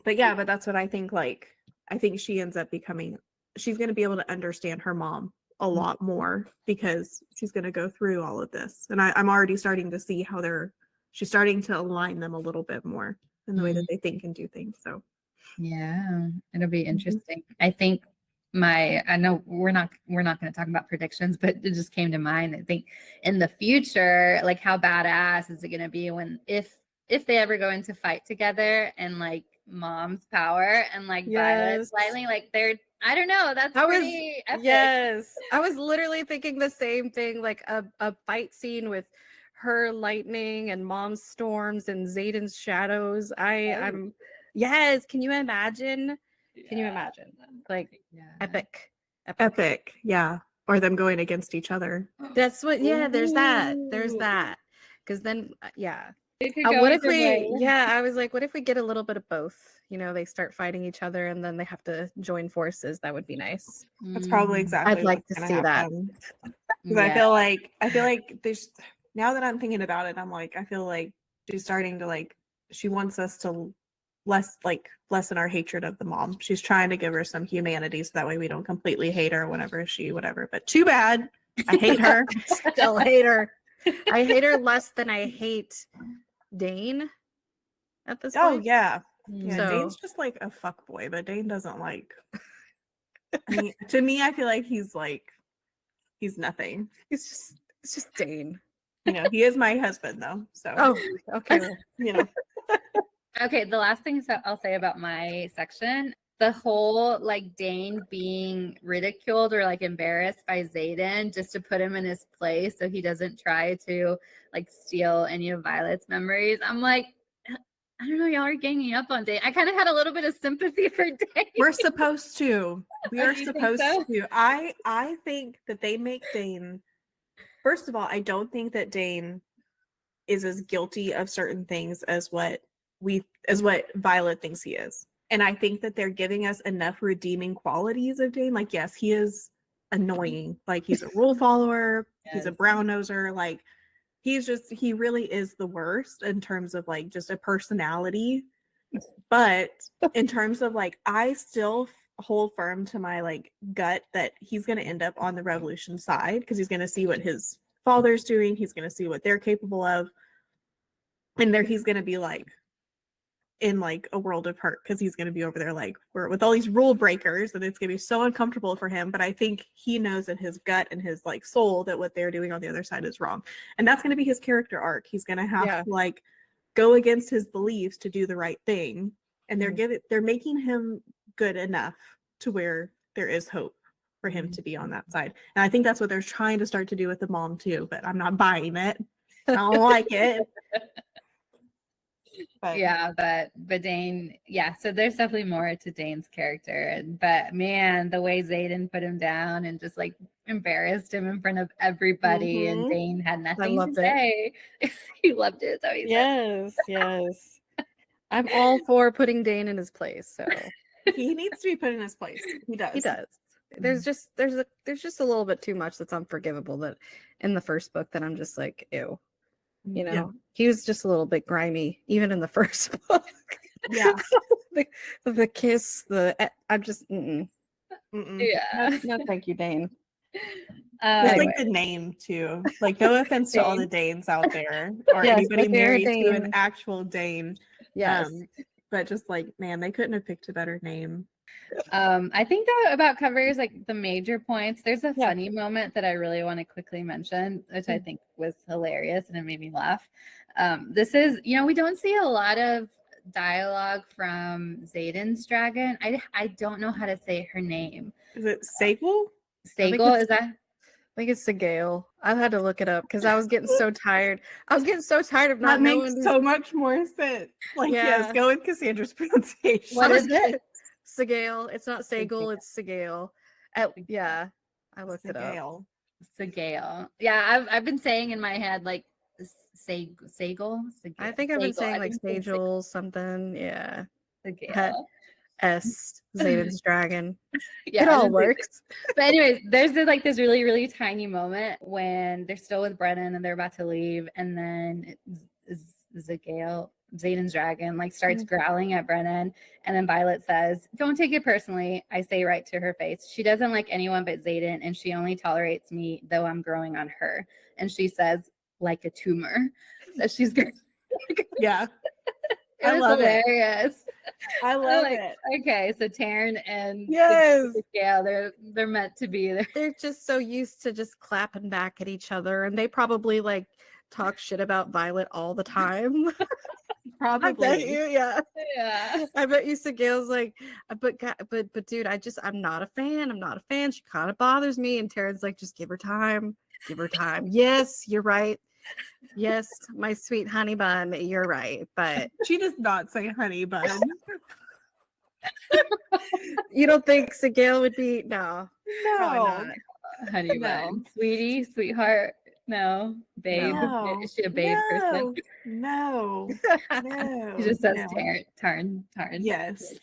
Speaker 3: but that's what I think. Like, I think she ends up becoming, she's going to be able to understand her mom a lot more because she's going to go through all of this. And I'm already starting to see how she's starting to align them a little bit more in the way that they think and do things. So
Speaker 1: yeah, it'll be interesting. I think I know we're not going to talk about predictions, but it just came to mind. I think in the future, like how badass is it going to be if they ever go into fight together and like mom's power and like Violet's lightning, like they're, I don't know. That's pretty epic.
Speaker 2: Yes. I was literally thinking the same thing, like a fight scene with her lightning and mom's storms and Zayden's shadows. Yes. Can you imagine? Yeah. Can you imagine? Like epic.
Speaker 3: Yeah. Or them going against each other.
Speaker 2: That's what, there's that. Because then, what if I was like, what if we get a little bit of both? You know, they start fighting each other and then they have to join forces. That would be nice.
Speaker 3: That's probably exactly
Speaker 2: I'd like to see that.
Speaker 3: Because I feel like there's, now that I'm thinking about it, I'm like, I feel like she's starting to like, she wants us to lessen our hatred of the mom. She's trying to give her some humanity so that way we don't completely hate her whatever. But too bad. I hate her.
Speaker 2: Still hate her. I hate her less than I hate Dane at this point.
Speaker 3: Oh yeah. Yeah,
Speaker 2: so,
Speaker 3: Dane's just like a fuck boy, but Dane doesn't like. I mean, to me, I feel like he's nothing.
Speaker 2: It's just Dane.
Speaker 3: You know, he is my husband though. So.
Speaker 2: Oh, okay.
Speaker 3: You know.
Speaker 1: Okay, the last thing I'll say about my section, the whole like Dane being ridiculed or like embarrassed by Zayden just to put him in his place so he doesn't try to like steal any of Violet's memories. I'm like, I don't know, y'all are ganging up on Dane. I kind of had a little bit of sympathy for Dane.
Speaker 3: We're supposed to. We are supposed to. I think that they make Dane. First of all, I don't think that Dane is as guilty of certain things as what Violet thinks he is. And I think that they're giving us enough redeeming qualities of Dane. Like, yes, he is annoying. Like, he's a rule follower, he's a brown noser, like he really is the worst in terms of like just a personality. But in terms of like, I still hold firm to my like gut that he's going to end up on the revolution side, because he's going to see what his father's doing, he's going to see what they're capable of, and there he's going to be like in like a world of hurt, because he's going to be over there like with all these rule breakers, and it's going to be so uncomfortable for him. But I think he knows in his gut and his like soul that what they're doing on the other side is wrong, and that's going to be his character arc. He's going to have to like go against his beliefs to do the right thing, and they're making him good enough to where there is hope for him to be on that side. And I think that's what they're trying to start to do with the mom too, but I'm not buying it. I don't like it.
Speaker 1: But yeah, but Dane, yeah, so there's definitely more to Dane's character. But man, the way Xaden put him down and just like embarrassed him in front of everybody, and Dane had nothing to say. He loved it. So he
Speaker 2: yes. I'm all for putting Dane in his place. So
Speaker 3: he needs to be put in his place. He does.
Speaker 2: There's just a little bit too much that's unforgivable that in the first book that I'm just like, ew. You know, he was just a little bit grimy, even in the first book.
Speaker 3: Yeah.
Speaker 2: the kiss, I'm just,
Speaker 1: yeah.
Speaker 2: No, thank you, Dane.
Speaker 3: It's like the name too. Like, no offense to all the Danes out there, or anybody married to an actual Dane.
Speaker 2: Yes.
Speaker 3: But just like, man, they couldn't have picked a better name.
Speaker 1: I think that about covers like the major points. There's a funny moment that I really want to quickly mention, which I think was hilarious and it made me laugh. This is, we don't see a lot of dialogue from Xaden's dragon. I don't know how to say her name.
Speaker 3: Is it Sagel?
Speaker 1: Sagel, is that?
Speaker 2: I think it's Sorrengail. I had to look it up because I was getting so tired. I was getting so tired of not knowing.
Speaker 3: That makes so much more sense. Like, yes, go with Cassandra's pronunciation.
Speaker 2: What is it? Sorrengail. It's not Sagel, it's Sorrengail. I looked it up.
Speaker 1: Sorrengail. Yeah, I've been saying in my head like Sagel.
Speaker 2: I think I've been saying like Sagel something. Yeah.
Speaker 1: Sorrengail.
Speaker 2: Xaden's dragon.
Speaker 1: Yeah,
Speaker 2: it all works.
Speaker 1: But anyways, there's this really, really tiny moment when they're still with Brennan and they're about to leave, and then Xaden's dragon like starts growling at Brennan, and then Violet says, "Don't take it personally." I say right to her face, "She doesn't like anyone but Xaden, and she only tolerates me though I'm growing on her." And she says, "Like a tumor," that she's growing.
Speaker 3: Yeah.
Speaker 1: I love hilarious.
Speaker 3: I love it.
Speaker 1: Okay, so Taryn and Sorrengail, they're meant to be there.
Speaker 2: They're just so used to just clapping back at each other, and they probably like talk shit about Violet all the time.
Speaker 3: Probably.
Speaker 2: I bet you,
Speaker 1: yeah.
Speaker 2: I bet you Sorrengail's like, but dude, I'm not a fan. I'm not a fan. She kind of bothers me. And Taryn's like, just give her time. Give her time. Yes, you're right. Yes, my sweet honey bun, you're right, but
Speaker 3: she does not say honey bun.
Speaker 2: You don't think Sorrengail would be
Speaker 3: no
Speaker 1: honey bun, sweetie, sweetheart, no, babe. No. Is she a babe person?
Speaker 3: No.
Speaker 1: She just says Tarn.
Speaker 3: Yes.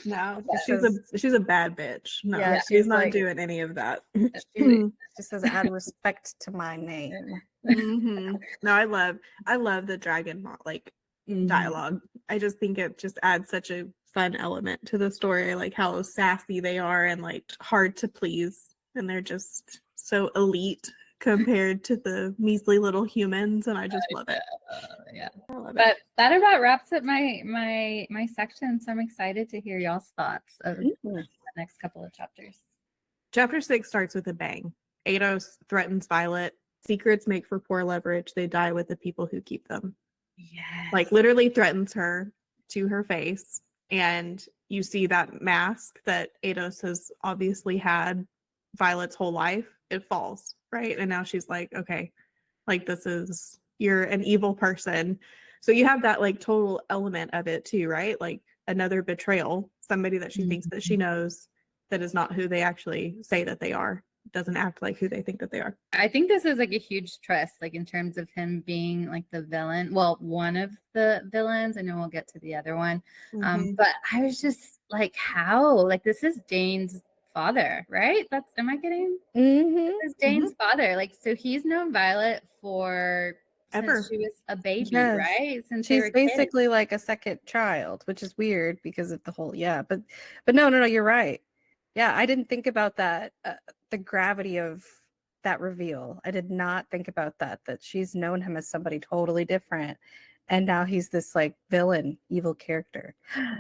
Speaker 3: No, she's a bad bitch. No, yeah, she's not like, doing any of that.
Speaker 2: She says, "Add respect to my name."
Speaker 3: No, I love the dragon dialogue. I just think it just adds such a fun element to the story, like how sassy they are and like hard to please, and they're just so elite compared to the measly little humans, and I just love it.
Speaker 1: Yeah, I love it. That about wraps up my section. So I'm excited to hear y'all's thoughts of the next couple of chapters.
Speaker 3: Chapter 6 starts with a bang. Ados threatens Violet. Secrets make for poor leverage. They die with the people who keep them.
Speaker 1: Yes.
Speaker 3: Like literally threatens her to her face, and you see that mask that Ados has obviously had Violet's whole life. It falls. Right. And now she's like, okay, like you're an evil person. So you have that like total element of it too, right? Like another betrayal, somebody that she thinks that she knows that is not who they actually say that they are. doesn't act like who they think that they are.
Speaker 1: I think this is like a huge twist, like in terms of him being like the villain. Well, one of the villains. I know we'll get to the other one. But I was just like, how? Like, this is Dane's father, right? Am I getting? This is Dane's father. Like, so he's known Violet for since she was a baby,
Speaker 2: Yes.
Speaker 1: right? Since they
Speaker 2: She's
Speaker 1: were
Speaker 2: basically
Speaker 1: kids.
Speaker 2: like a second child, which is weird because of the whole but no, you're right. Yeah, I didn't think about that, the gravity of that reveal. I did not think about that she's known him as somebody totally different, and now he's this like villain, evil character.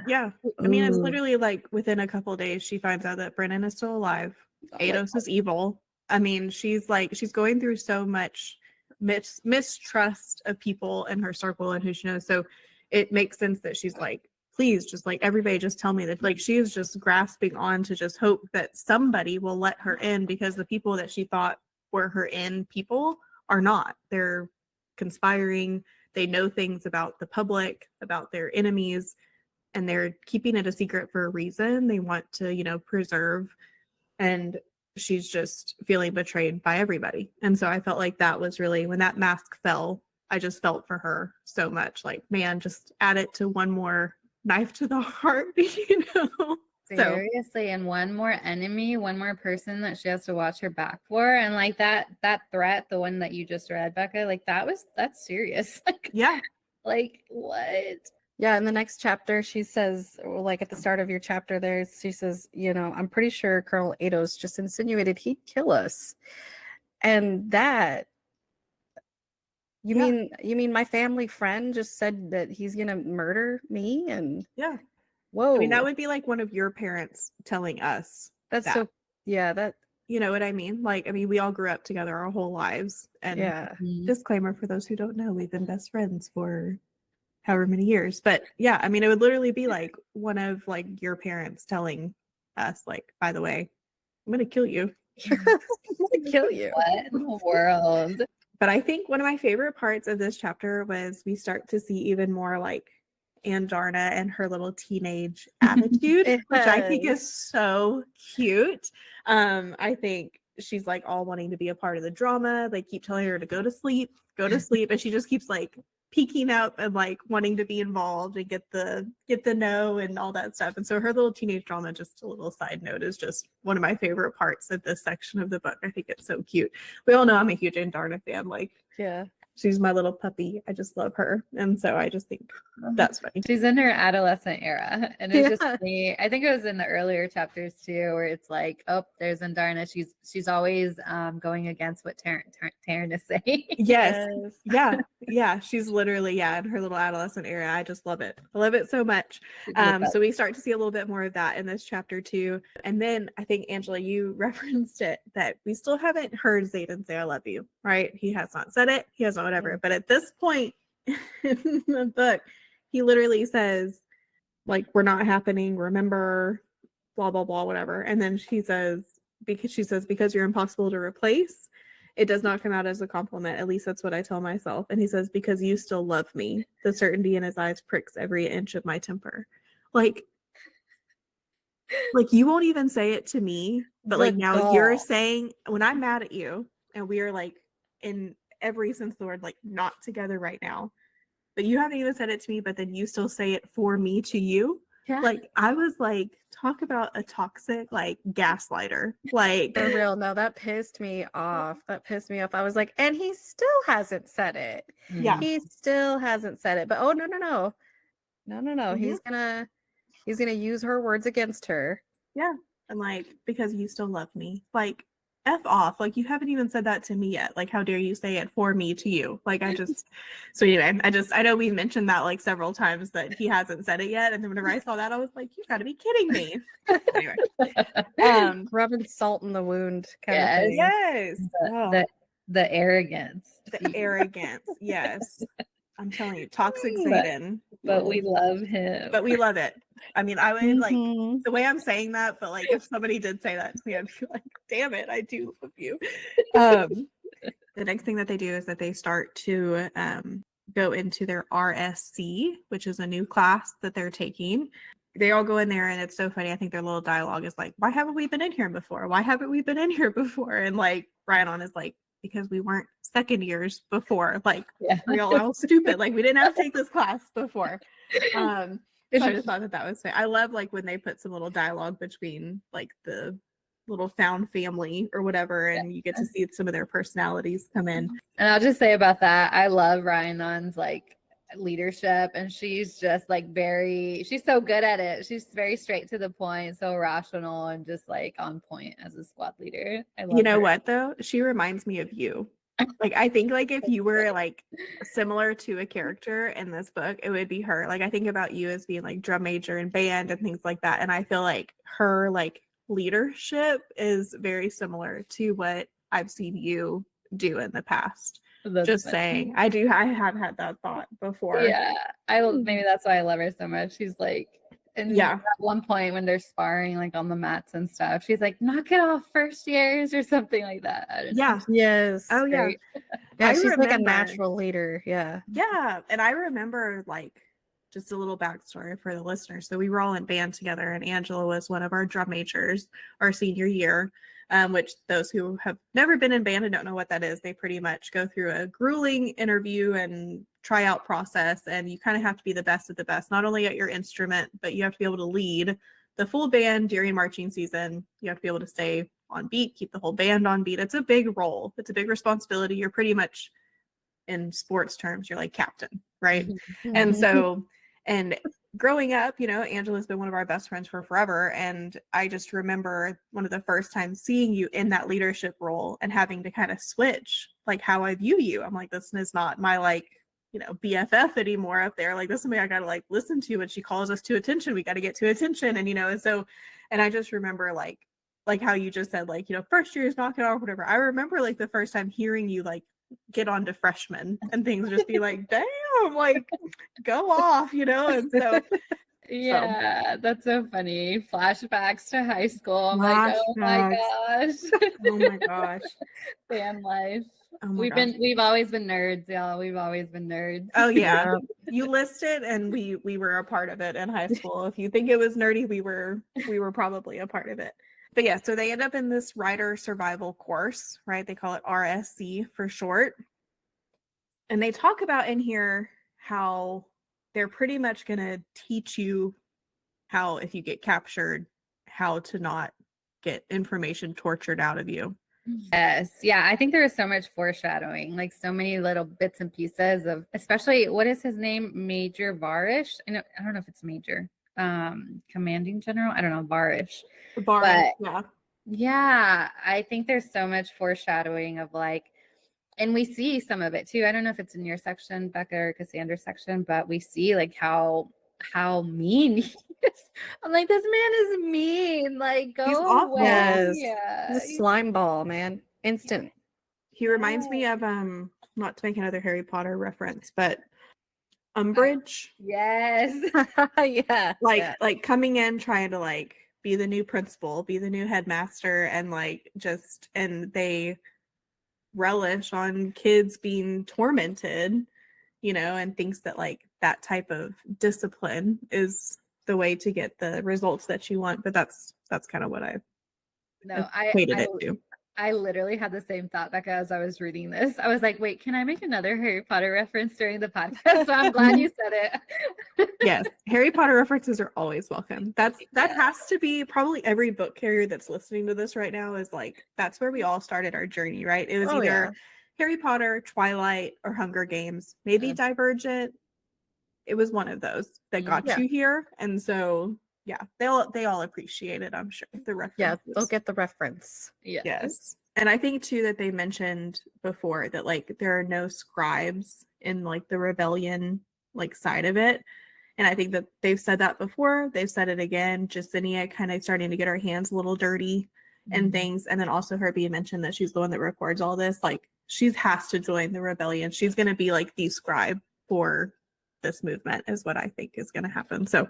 Speaker 3: Yeah. I mean, it's
Speaker 2: Ooh.
Speaker 3: literally like within a couple of days she finds out that Brennan is still alive.
Speaker 2: Oh,
Speaker 3: Ados is evil. I mean, she's going through so much mistrust of people in her circle and who she knows. So it makes sense that she's like, please, just like everybody just tell me that. Like, she is just grasping on to just hope that somebody will let her in, because the people that she thought were her in people are not. They're conspiring. They know things about the public, about their enemies, and they're keeping it a secret for a reason. They want to, preserve, and she's just feeling betrayed by everybody. And so I felt like that was really, when that mask fell, I just felt for her so much. Like, man, just add it to one more knife to the heart,
Speaker 1: Seriously, and one more enemy, one more person that she has to watch her back for. And like that threat, the one that you just read, Becca, like that's serious. Like,
Speaker 3: yeah.
Speaker 1: Like, what?
Speaker 2: Yeah, in the next chapter, she says, like at the start of your chapter there, she says, I'm pretty sure Colonel Ados just insinuated he'd kill us. And that, you mean my family friend just said that he's going to murder me? And
Speaker 3: yeah.
Speaker 2: Whoa.
Speaker 3: I mean, that would be like one of your parents telling us
Speaker 2: that's
Speaker 3: that.
Speaker 2: So, yeah, that.
Speaker 3: You know what I mean? Like, I mean, we all grew up together our whole lives. And
Speaker 2: yeah.
Speaker 3: Disclaimer for those who don't know, we've been best friends for however many years. But yeah, I mean, it would literally be like one of like your parents telling us, like, by the way, I'm going to kill you.
Speaker 2: I'm going to kill you.
Speaker 1: What in the world?
Speaker 3: But I think one of my favorite parts of this chapter was we start to see even more like Andarna and her little teenage attitude, which I think is so cute. I think she's like all wanting to be a part of the drama. They keep telling her to go to sleep, and she just keeps like peeking up and like wanting to be involved and get the know and all that stuff. And so her little teenage drama, just a little side note, is just one of my favorite parts of this section of the book. I think it's so cute. We all know I'm a huge Andarna fan. Like,
Speaker 2: yeah,
Speaker 3: she's my little puppy. I just love her. And so I just think that's funny.
Speaker 1: She's in her adolescent era. And it's just funny. I think it was in the earlier chapters too, where it's like, oh, there's Andarna. She's always going against what Taryn is saying.
Speaker 3: Yes. Yeah. She's literally, in her little adolescent era. I just love it. I love it so much. So we start to see a little bit more of that in this chapter too. And then I think, Angela, you referenced it, that we still haven't heard Xaden say I love you, right? He has not said it. He has not whatever. But at this point in the book, he literally says, like, we're not happening, remember, blah, blah, blah, whatever. And then she says, because you're impossible to replace, it does not come out as a compliment. At least that's what I tell myself. And he says, because you still love me. The certainty in his eyes pricks every inch of my temper. Like you won't even say it to me, but like now you're saying, when I'm mad at you and we are like in every sense of the word, like not together right now, but you haven't even said it to me, but then you still say it for me to you. Yeah. Like, I was like, talk about a toxic, like, gaslighter. Like,
Speaker 2: for real. No, that pissed me off. I was like, and he still hasn't said it.
Speaker 3: Yeah.
Speaker 2: He still hasn't said it. But oh, no. Mm-hmm. He's gonna use her words against her.
Speaker 3: Yeah. And like, because you still love me. Like, F off. Like, you haven't even said that to me yet. Like, how dare you say it for me to you? Like, so anyway, I know we mentioned that like several times that he hasn't said it yet. And then whenever I saw that, I was like, you gotta be kidding me. Anyway.
Speaker 2: Rubbing salt in the wound kind of thing.
Speaker 3: Yes.
Speaker 1: The arrogance.
Speaker 3: The arrogance. Yes. I'm telling you, toxic Xaden.
Speaker 1: But we love him.
Speaker 3: But we love it. I mean, I would like the way I'm saying that, but like if somebody did say that to me, I'd be like, damn it, I do love you. The next thing that they do is that they start to go into their RSC, which is a new class that they're taking. they all go in there, and it's so funny. I think their little dialogue is like, why haven't we been in here before? Why haven't we been in here before? And like Rhiannon is like, because we weren't second years before. Like, we're all stupid. Like, we didn't have to take this class before. So I just thought that was funny. I love like when they put some little dialogue between like the little found family or whatever, and you get to see some of their personalities come in.
Speaker 1: And I'll just say about that, I love Rhiannon's like leadership, and she's just like she's so good at it. She's very straight to the point, so rational, and just like on point as a squad leader. I love
Speaker 3: You know
Speaker 1: her.
Speaker 3: what though? She reminds me of you. Like, I think like if you were like similar to a character in this book, it would be her. Like, I think about you as being like drum major and band and things like that, and I feel like her like leadership is very similar to what I've seen you do in the past. Just saying. I have had that thought before.
Speaker 1: Yeah, maybe that's why I love her so much. She's like, and at one point when they're sparring like on the mats and stuff, she's like, knock it off, first years or something like that. I don't know.
Speaker 2: Yes.
Speaker 3: Oh yeah.
Speaker 2: Yeah, she's like a natural leader. Yeah.
Speaker 3: Yeah. And I remember like just a little backstory for the listeners. So we were all in band together, and Angela was one of our drum majors our senior year. Which those who have never been in band and don't know what that is, they pretty much go through a grueling interview and tryout process, and you kind of have to be the best of the best, not only at your instrument, but you have to be able to lead the full band during marching season. You have to be able to stay on beat, keep the whole band on beat. It's a big role. It's a big responsibility. You're pretty much, in sports terms, you're like captain, right? And so, and growing up, you know, Angela's been one of our best friends for forever. And I just remember one of the first times seeing you in that leadership role and having to kind of switch like how I view you. I'm like, this is not my like, you know, BFF anymore up there. Like, this is somebody I got to like listen to, and she calls us to attention. We got to get to attention. And, you know, and so, and I just remember like how you just said, like, you know, first year's knock it off, whatever. I remember like the first time hearing you like get on to freshmen and things, just be like, damn, like go off, you know? And so
Speaker 1: that's so funny. Flashbacks to high school. I'm like, oh my gosh.
Speaker 3: Oh my gosh.
Speaker 1: Fan life.
Speaker 3: Oh
Speaker 1: we've always been nerds, y'all. We've always been nerds.
Speaker 3: Oh yeah. You listed, and we were a part of it in high school. If you think it was nerdy, we were probably a part of it. But yeah, so they end up in this writer survival course, right? They call it RSC for short. And they talk about in here how they're pretty much going to teach you how, if you get captured, how to not get information tortured out of you.
Speaker 1: Yes. Yeah. I think there is so much foreshadowing, like so many little bits and pieces of, especially, what is his name? Major Varish. I don't know if it's Major. Commanding General. I don't know. Varish.
Speaker 3: But
Speaker 1: yeah, I think there's so much foreshadowing of like, and we see some of it too. I don't know if it's in your section, Becca, or Cassandra's section, but we see like how mean he is. I'm like, this man is mean. Like, go away.
Speaker 2: Yes.
Speaker 1: Yeah.
Speaker 2: The slime ball, man. Instant.
Speaker 3: He reminds me of not to make another Harry Potter reference, but Umbridge.
Speaker 1: Yes.
Speaker 2: Yeah.
Speaker 3: Like coming in trying to like be the new principal, be the new headmaster, and like just, and they relish on kids being tormented, you know, and thinks that like that type of discipline is the way to get the results that you want. But that's kind of what I equated it to.
Speaker 1: I literally had the same thought, Becca, as I was reading this. I was like, wait, can I make another Harry Potter reference during the podcast? So I'm glad you said it.
Speaker 3: Yes. Harry Potter references are always welcome. That has to be probably every book carrier that's listening to this right now, is like, that's where we all started our journey, right? It was either Harry Potter, Twilight, or Hunger Games, maybe Divergent. It was one of those that got you here. And so yeah, they all appreciate it, I'm sure. The reference.
Speaker 2: Yeah, they'll get the reference.
Speaker 3: Yes. And I think too that they mentioned before that like there are no scribes in like the rebellion like side of it. And I think that they've said that before. They've said it again. Justinia kind of starting to get her hands a little dirty and things. And then also her being mentioned that she's the one that records all this. Like, she has to join the rebellion. She's going to be like the scribe for this movement, is what I think is going to happen. So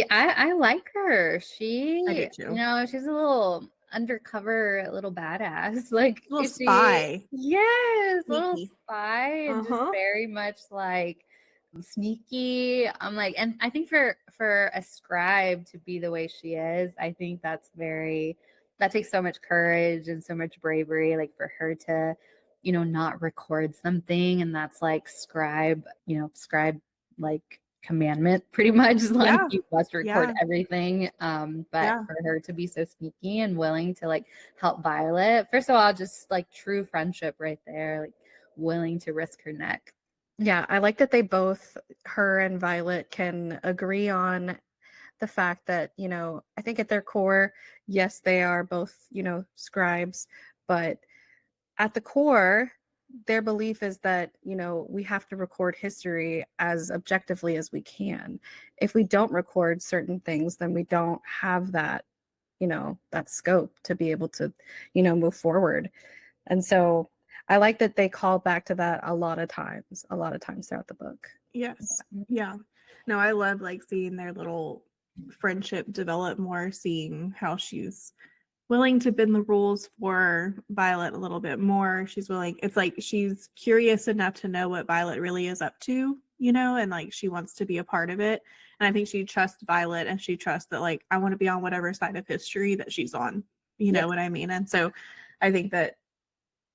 Speaker 1: I like her.
Speaker 3: I do too.
Speaker 1: You know, she's a little undercover, little badass, like
Speaker 3: a little spy.
Speaker 1: Yes,
Speaker 3: Sneaky.
Speaker 1: little spy, and just very much like sneaky. I'm like, and I think for a scribe to be the way she is, I think that takes so much courage and so much bravery, like for her to, not record something, and that's like scribe like commandment pretty much, like
Speaker 3: Yeah.
Speaker 1: you must record
Speaker 3: Yeah.
Speaker 1: everything. But
Speaker 3: Yeah.
Speaker 1: for her to be so sneaky and willing to like help Violet, first of all, just like true friendship right there, like willing to risk her neck.
Speaker 2: Yeah, I like that they both, her and Violet, can agree on the fact that, I think at their core, yes, they are both, scribes, but at the core, their belief is that, we have to record history as objectively as we can. If we don't record certain things, then we don't have that, that scope to be able to, move forward. And so I like that they call back to that a lot of times throughout the book.
Speaker 3: Yes. Yeah. No, I love like seeing their little friendship develop more, seeing how she's willing to bend the rules for Violet a little bit more. She's willing, it's like she's curious enough to know what Violet really is up to, and like she wants to be a part of it. And I think she trusts Violet, and she trusts that like I want to be on whatever side of history that she's on. You know what I mean? And so I think that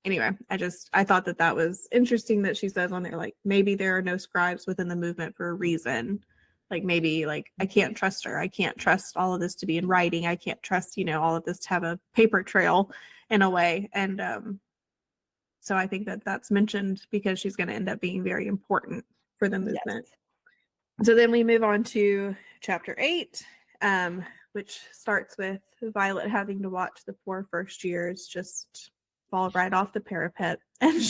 Speaker 3: anyway, I thought that was interesting that she says on there, like, maybe there are no scribes within the movement for a reason. Like maybe like I can't trust her. I can't trust all of this to be in writing. I can't trust, all of this to have a paper trail in a way. And so I think that that's mentioned because she's going to end up being very important for the movement. Yes. So then we move on to chapter 8, which starts with Violet having to watch the 4 first years just fall right off the parapet. And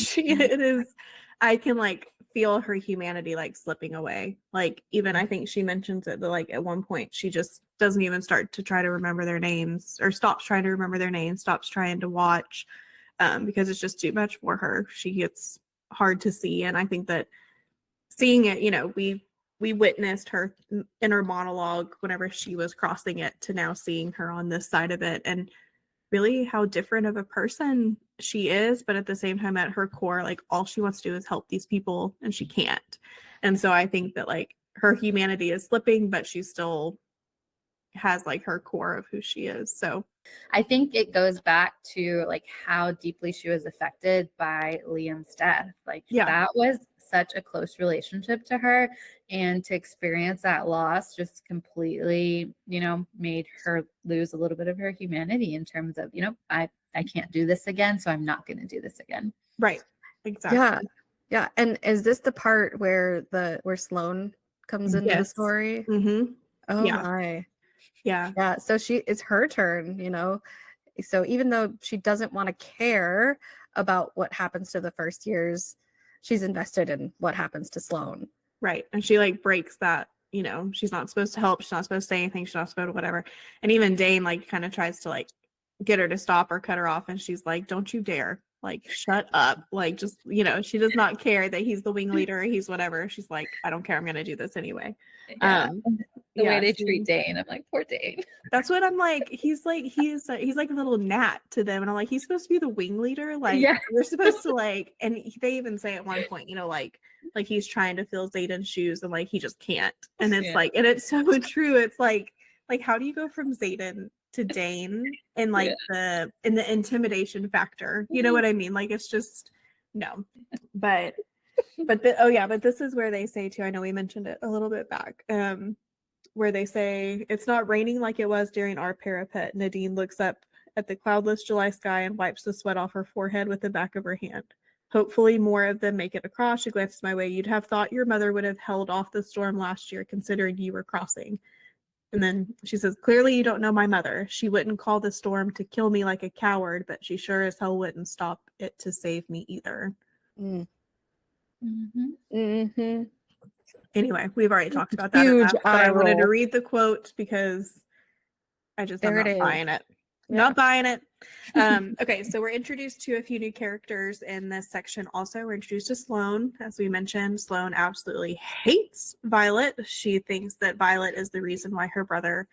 Speaker 3: I can like feel her humanity like slipping away. Like even I think she mentions it that like at one point she just doesn't even start to try to remember their names, or stops trying to remember their names, stops trying to watch, because it's just too much for her. She gets hard to see. And I think that seeing it, we witnessed her inner monologue whenever she was crossing it, to now seeing her on this side of it, and really how different of a person she is. But at the same time, at her core, like all she wants to do is help these people, and she can't. And so I think that like her humanity is slipping, but she still has like her core of who she is. So
Speaker 1: I think it goes back to like how deeply she was affected by Liam's death. Like that was such a close relationship to her, and to experience that loss just completely, made her lose a little bit of her humanity in terms of, I can't do this again, so I'm not going to do this again.
Speaker 3: Right. Exactly.
Speaker 2: Yeah. And is this the part where Sloane comes into the story?
Speaker 3: Mm-hmm.
Speaker 2: Oh my. Yeah. So it's her turn, So even though she doesn't want to care about what happens to the first years, she's invested in what happens to Sloane.
Speaker 3: Right. And she like breaks that, she's not supposed to help. She's not supposed to say anything. She's not supposed to whatever. And even Dane like kind of tries to like get her to stop or cut her off. And she's like, don't you dare. Like, shut up. Like, just, she does not care that he's the wing leader. He's whatever. She's like, I don't care. I'm going to do this anyway.
Speaker 1: The way they treat Dane, I'm like, poor Dane.
Speaker 3: That's what I'm like. He's like a little gnat to them, and I'm like, he's supposed to be the wing leader. Like, you're supposed to like. And they even say at one point, like he's trying to fill Zayden's shoes, and like he just can't. And it's like, and it's so true. It's like how do you go from Zayden to Dane, and like the intimidation factor? You know what I mean? Like it's just no, but. But this is where they say too, I know we mentioned it a little bit back, where they say it's not raining like it was during our parapet. Nadine looks up at the cloudless July sky and wipes the sweat off her forehead with the back of her hand. Hopefully more of them make it across. She glances my way. You'd have thought your mother would have held off the storm last year, considering you were crossing. And then she says, clearly you don't know my mother. She wouldn't call the storm to kill me like a coward, but she sure as hell wouldn't stop it to save me either. Anyway, we've already talked about that enough, but I wanted to read the quote because I'm not buying it. Not buying it. Okay, so we're introduced to a few new characters in this section. Also, we're introduced to Sloane. As we mentioned, Sloane absolutely hates Violet. She thinks that Violet is the reason why her brother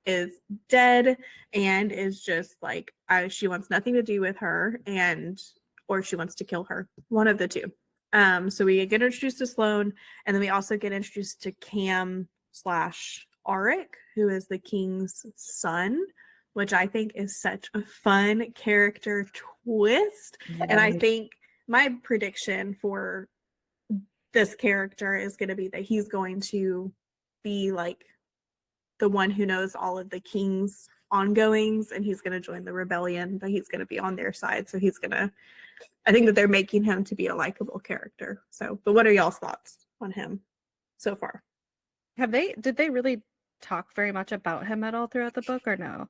Speaker 3: is dead, and is just like, she wants nothing to do with her, or she wants to kill her. One of the two. So we get introduced to Sloane, and then we also get introduced to Cam / Auric, who is the king's son, which I think is such a fun character twist.
Speaker 1: Yeah.
Speaker 3: And I think my prediction for this character is going to be that he's going to be like the one who knows all of the king's ongoings, and he's going to join the rebellion, but he's going to be on their side. So I think that they're making him to be a likable character. So, but what are y'all's thoughts on him so far?
Speaker 2: Did they really talk very much about him at all throughout the book, or no?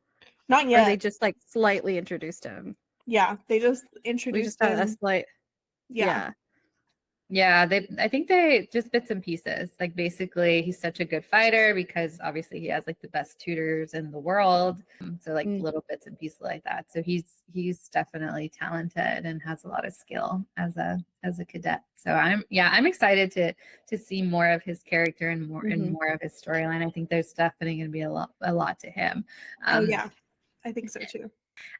Speaker 3: Not
Speaker 2: Or
Speaker 3: yet.
Speaker 2: they just like slightly introduced him?
Speaker 3: Yeah, they just
Speaker 2: We
Speaker 3: introduced
Speaker 2: just had a
Speaker 3: him.
Speaker 2: slight,
Speaker 3: Yeah.
Speaker 1: Yeah, I think they just bits and pieces. Like basically he's such a good fighter because obviously he has like the best tutors in the world. So like little bits and pieces like that. So he's definitely talented and has a lot of skill as a cadet. So I'm excited to see more of his character and more of his storyline. I think there's definitely going to be a lot to him.
Speaker 3: Oh yeah, I think so too.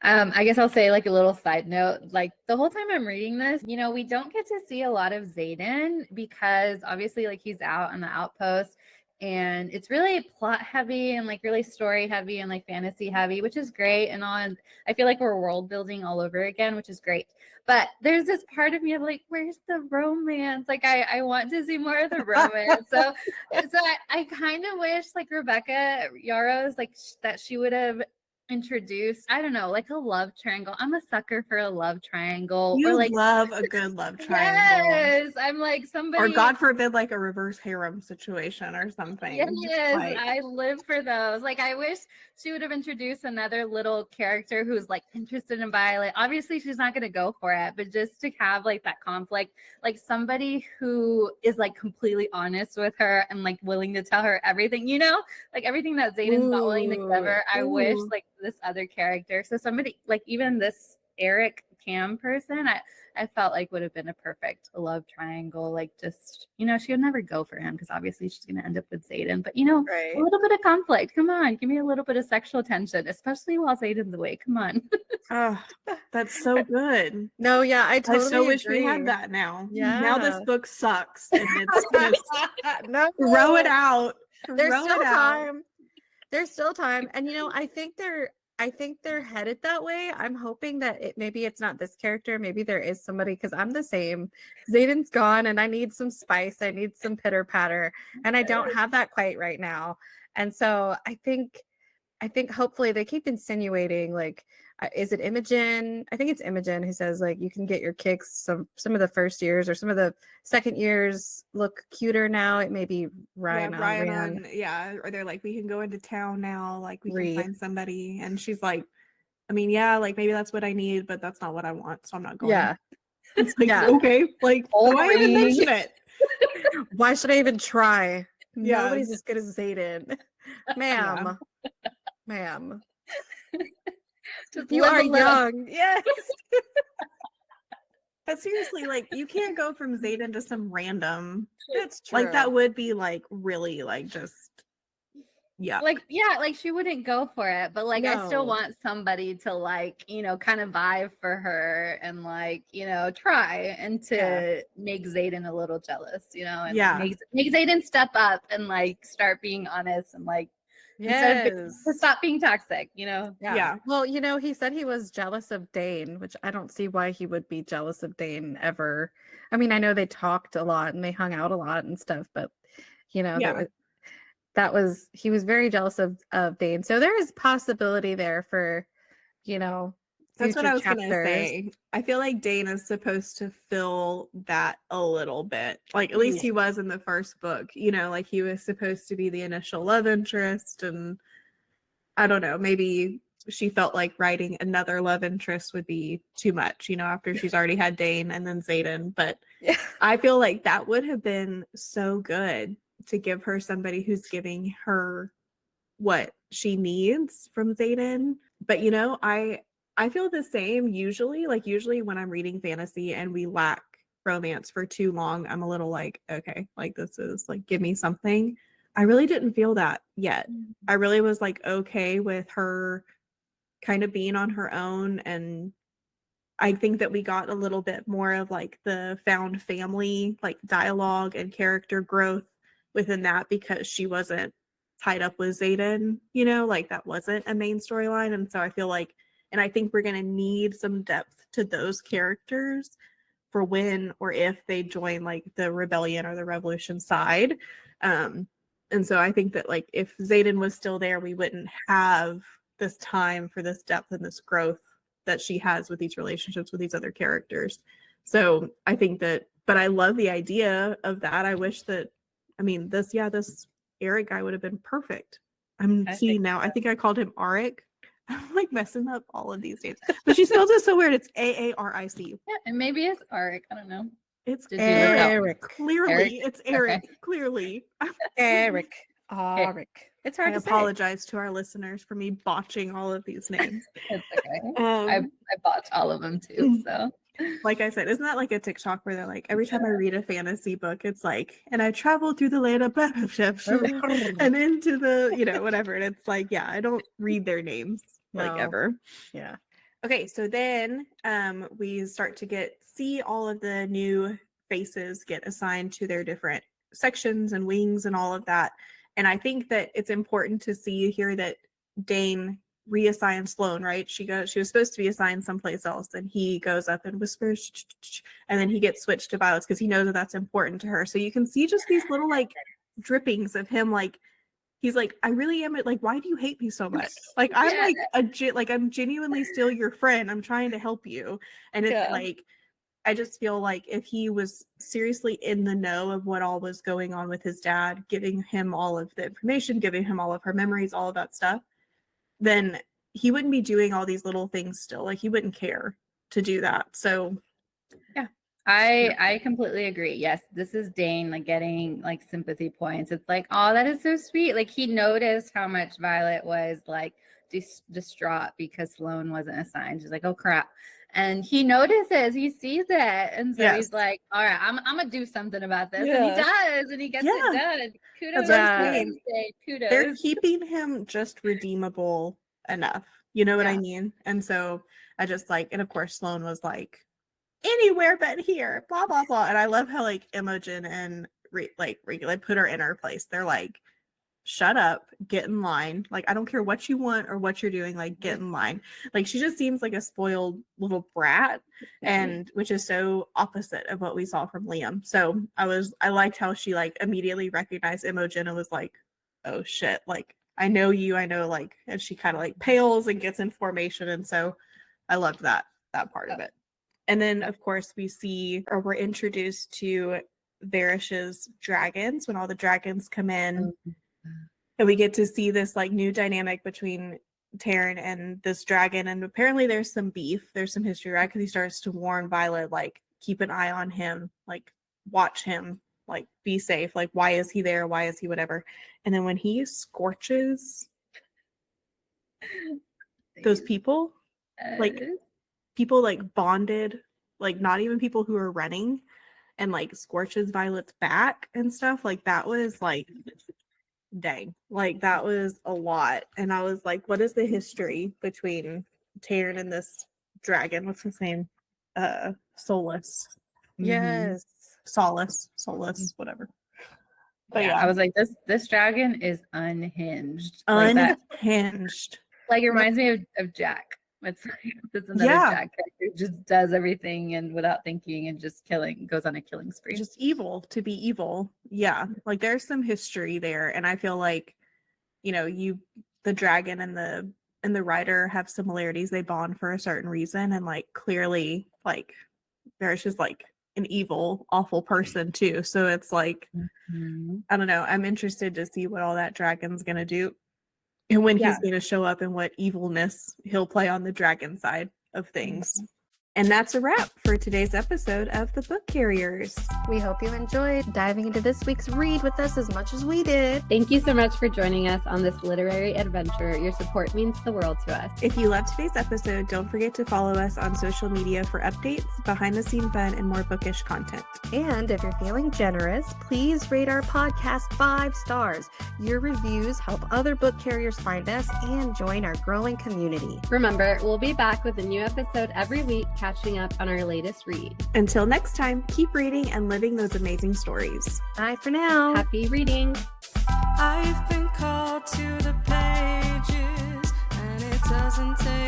Speaker 1: I guess I'll say like a little side note, like the whole time I'm reading this, you know, we don't get to see a lot of Xaden because obviously like he's out on the outpost and it's really plot heavy and like really story heavy and like fantasy heavy, which is great. And I feel like we're world building all over again, which is great. But there's this part of me of like, where's the romance? Like I want to see more of the romance. So I kind of wish like Rebecca Yarros, like that she would have introduced, I don't know, like a love triangle. I'm a sucker for a love triangle.
Speaker 3: You
Speaker 1: or like
Speaker 3: love a good love triangle.
Speaker 1: Yes, I'm like somebody,
Speaker 3: or God forbid, like a reverse harem situation or something.
Speaker 1: Yes,
Speaker 3: like,
Speaker 1: I live for those. Like I wish she would have introduced another little character who's like interested in Violet. Obviously she's not going to go for it, but just to have like that conflict, like somebody who is like completely honest with her and like willing to tell her everything, you know, like everything that Xaden's not willing to give her. I wish like this other character, so somebody like even this Eric Cam person, I felt like would have been a perfect love triangle. Like just, you know, she would never go for him because obviously she's going to end up with Xaden. But, you know, a little bit of conflict. Come on, give me a little bit of sexual tension, especially while Xaden's away. Come on.
Speaker 3: Oh, that's so good.
Speaker 2: No, yeah, I totally
Speaker 3: so wish we
Speaker 2: agree.
Speaker 3: had that now.
Speaker 2: Yeah.
Speaker 3: Now this book sucks. And it's just
Speaker 2: no,
Speaker 3: throw it out.
Speaker 2: There's
Speaker 3: Throw
Speaker 2: still
Speaker 3: it out.
Speaker 2: time. There's still time. And you know, I think they're headed that way. I'm hoping that maybe it's not this character. Maybe there is somebody, because I'm the same. Xaden's gone and I need some spice. I need some pitter patter. And I don't have that quite right now. And so I think hopefully they keep insinuating, like, is it Imogen? I think it's Imogen who says like you can get your kicks some of the first years or some of the second years look cuter now. It may be Ryan.
Speaker 3: Or they're like, we can go into town now, like we can find somebody. And she's like, I mean, yeah, like maybe that's what I need, but that's not what I want, so I'm not going.
Speaker 2: Yeah.
Speaker 3: It's like, okay, like why even mention it?
Speaker 2: Why should I even try?
Speaker 3: Yeah.
Speaker 2: Nobody's as good as Xaden. Ma'am. Ma'am. You are young. Yes.
Speaker 3: But seriously, like you can't go from Xaden to some random.
Speaker 2: That's true.
Speaker 3: Like that would be like really like just
Speaker 1: like she wouldn't go for it, but like I still want somebody to like, you know, kind of vibe for her and like, you know, try and to make Xaden a little jealous, you know, and make Xaden step up and like start being honest and like to stop being toxic, you know.
Speaker 3: Yeah.
Speaker 2: Well, you know, he said he was jealous of Dane, which I don't see why he would be jealous of Dane ever. I mean, I know they talked a lot and they hung out a lot and stuff, but you know, he was very jealous of Dane. So there is possibility there for, you know,
Speaker 3: that's what I was
Speaker 2: chapters.
Speaker 3: Gonna say. I feel like Dane is supposed to fill that a little bit. Like at least he was in the first book, you know, like he was supposed to be the initial love interest, and I don't know, maybe she felt like writing another love interest would be too much, you know, after she's already had Dane and then Xaden. But I feel like that would have been so good to give her somebody who's giving her what she needs from Xaden. But you know, I feel the same usually. Like usually when I'm reading fantasy and we lack romance for too long, I'm a little like, okay, like this is like, give me something. I really didn't feel that yet. I really was like okay with her kind of being on her own and I think that we got a little bit more of like the found family, like dialogue and character growth within that, because she wasn't tied up with Xaden, like that wasn't a main storyline. And so I feel like, and I think we're going to need some depth to those characters for when or if they join like the rebellion or the revolution side. And so I think that like if Xaden was still there, we wouldn't have this time for this depth and this growth that she has with these relationships with these other characters. So I think that, but I love the idea of that. I wish that, this Eric guy would have been perfect. I'm seeing now. I think I called him Arik. I'm like messing up all of these names, but she spells it so weird. It's Aaric.
Speaker 1: Yeah, and maybe it's Arik. I don't know.
Speaker 3: It's
Speaker 2: Eric.
Speaker 3: Clearly,
Speaker 1: Eric?
Speaker 3: it's Eric.
Speaker 1: Okay.
Speaker 3: Clearly.
Speaker 2: Arik. It's hard
Speaker 3: I
Speaker 2: to say.
Speaker 3: apologize to our listeners for me botching all of these names.
Speaker 1: It's okay. I botched all of them too. So,
Speaker 3: like I said, isn't that like a TikTok where they're like, every time I read a fantasy book, it's like, and I traveled through the land of and into the, whatever. And it's like, yeah, I don't read their names like ever.
Speaker 2: Yeah.
Speaker 3: Okay, so then we start to see all of the new faces get assigned to their different sections and wings and all of that. And I think that it's important to see here that Dane reassigned Sloane, right? She was supposed to be assigned someplace else, and he goes up and whispers, and then he gets switched to Violet's because he knows that that's important to her. So you can see just these little like drippings of him, like he's like, I really am like, why do you hate me so much? Like I'm I'm genuinely still your friend. I'm trying to help you, and it's like, I just feel like if he was seriously in the know of what all was going on with his dad, giving him all of the information, giving him all of her memories, all of that stuff, then he wouldn't be doing all these little things still. Like he wouldn't care to do that. So
Speaker 1: yeah, I completely agree. Yes, this is Dane like getting like sympathy points. It's like, oh, that is so sweet. Like he noticed how much Violet was like distraught because Sloane wasn't assigned. She's like, oh crap. And he notices, he sees it. And so he's like, all right, I'm gonna do something about this. And he does, and he gets it done. Kudos. Kudos.
Speaker 3: They're keeping him just redeemable enough. You know what I mean? And so I just like, and of course Sloane was like, anywhere but here, blah, blah, blah. And I love how like Imogen and Regula put her in her place. They're like, shut up, get in line. Like, I don't care what you want or what you're doing, like get in line. Like she just seems like a spoiled little brat, and which is so opposite of what we saw from Liam. So I liked how she like immediately recognized Imogen and was like, oh shit, like I know you, I know, like, and she kind of like pales and gets in formation. And so I loved that part of it. And then of course we're introduced to Varish's dragons when all the dragons come in. And we get to see this like new dynamic between Taryn and this dragon. And apparently there's some beef. There's some history, right? Because he starts to warn Violet, like, keep an eye on him, like, watch him, like, be safe. Like, why is he there? Why is he whatever? And then when he scorches those people, like, people like bonded, like, not even people who are running, and like scorches Violet's back and stuff, like, that was like, dang, like that was a lot. And I was like, what is the history between Taryn and this dragon? What's his name? Solus.
Speaker 2: Yes.
Speaker 3: Solace, whatever. But
Speaker 1: I was like, this dragon is unhinged.
Speaker 3: Unhinged.
Speaker 1: Like it reminds me of Jack. It's another Jack character who just does everything and without thinking and just goes on a killing spree.
Speaker 3: Just evil to be evil. Yeah. Like there's some history there. And I feel like, the dragon and the rider have similarities. They bond for a certain reason. And like clearly, like Varish is like an evil, awful person too. So it's like, I don't know. I'm interested to see what all that dragon's gonna do. And when he's going to show up and what evilness he'll play on the dragon side of things. And that's a wrap for today's episode of The Book Carriers.
Speaker 2: We hope you enjoyed diving into this week's read with us as much as we did.
Speaker 1: Thank you so much for joining us on this literary adventure. Your support means the world to us.
Speaker 3: If you loved today's episode, don't forget to follow us on social media for updates, behind-the-scene fun, and more bookish content.
Speaker 2: And if you're feeling generous, please rate our podcast 5 stars. Your reviews help other book carriers find us and join our growing community.
Speaker 1: Remember, we'll be back with a new episode every week,
Speaker 4: catching up on our latest read.
Speaker 3: Until next time, keep reading and living those amazing stories.
Speaker 2: Bye for now.
Speaker 4: Happy reading.
Speaker 5: I've been called to the pages, and it doesn't take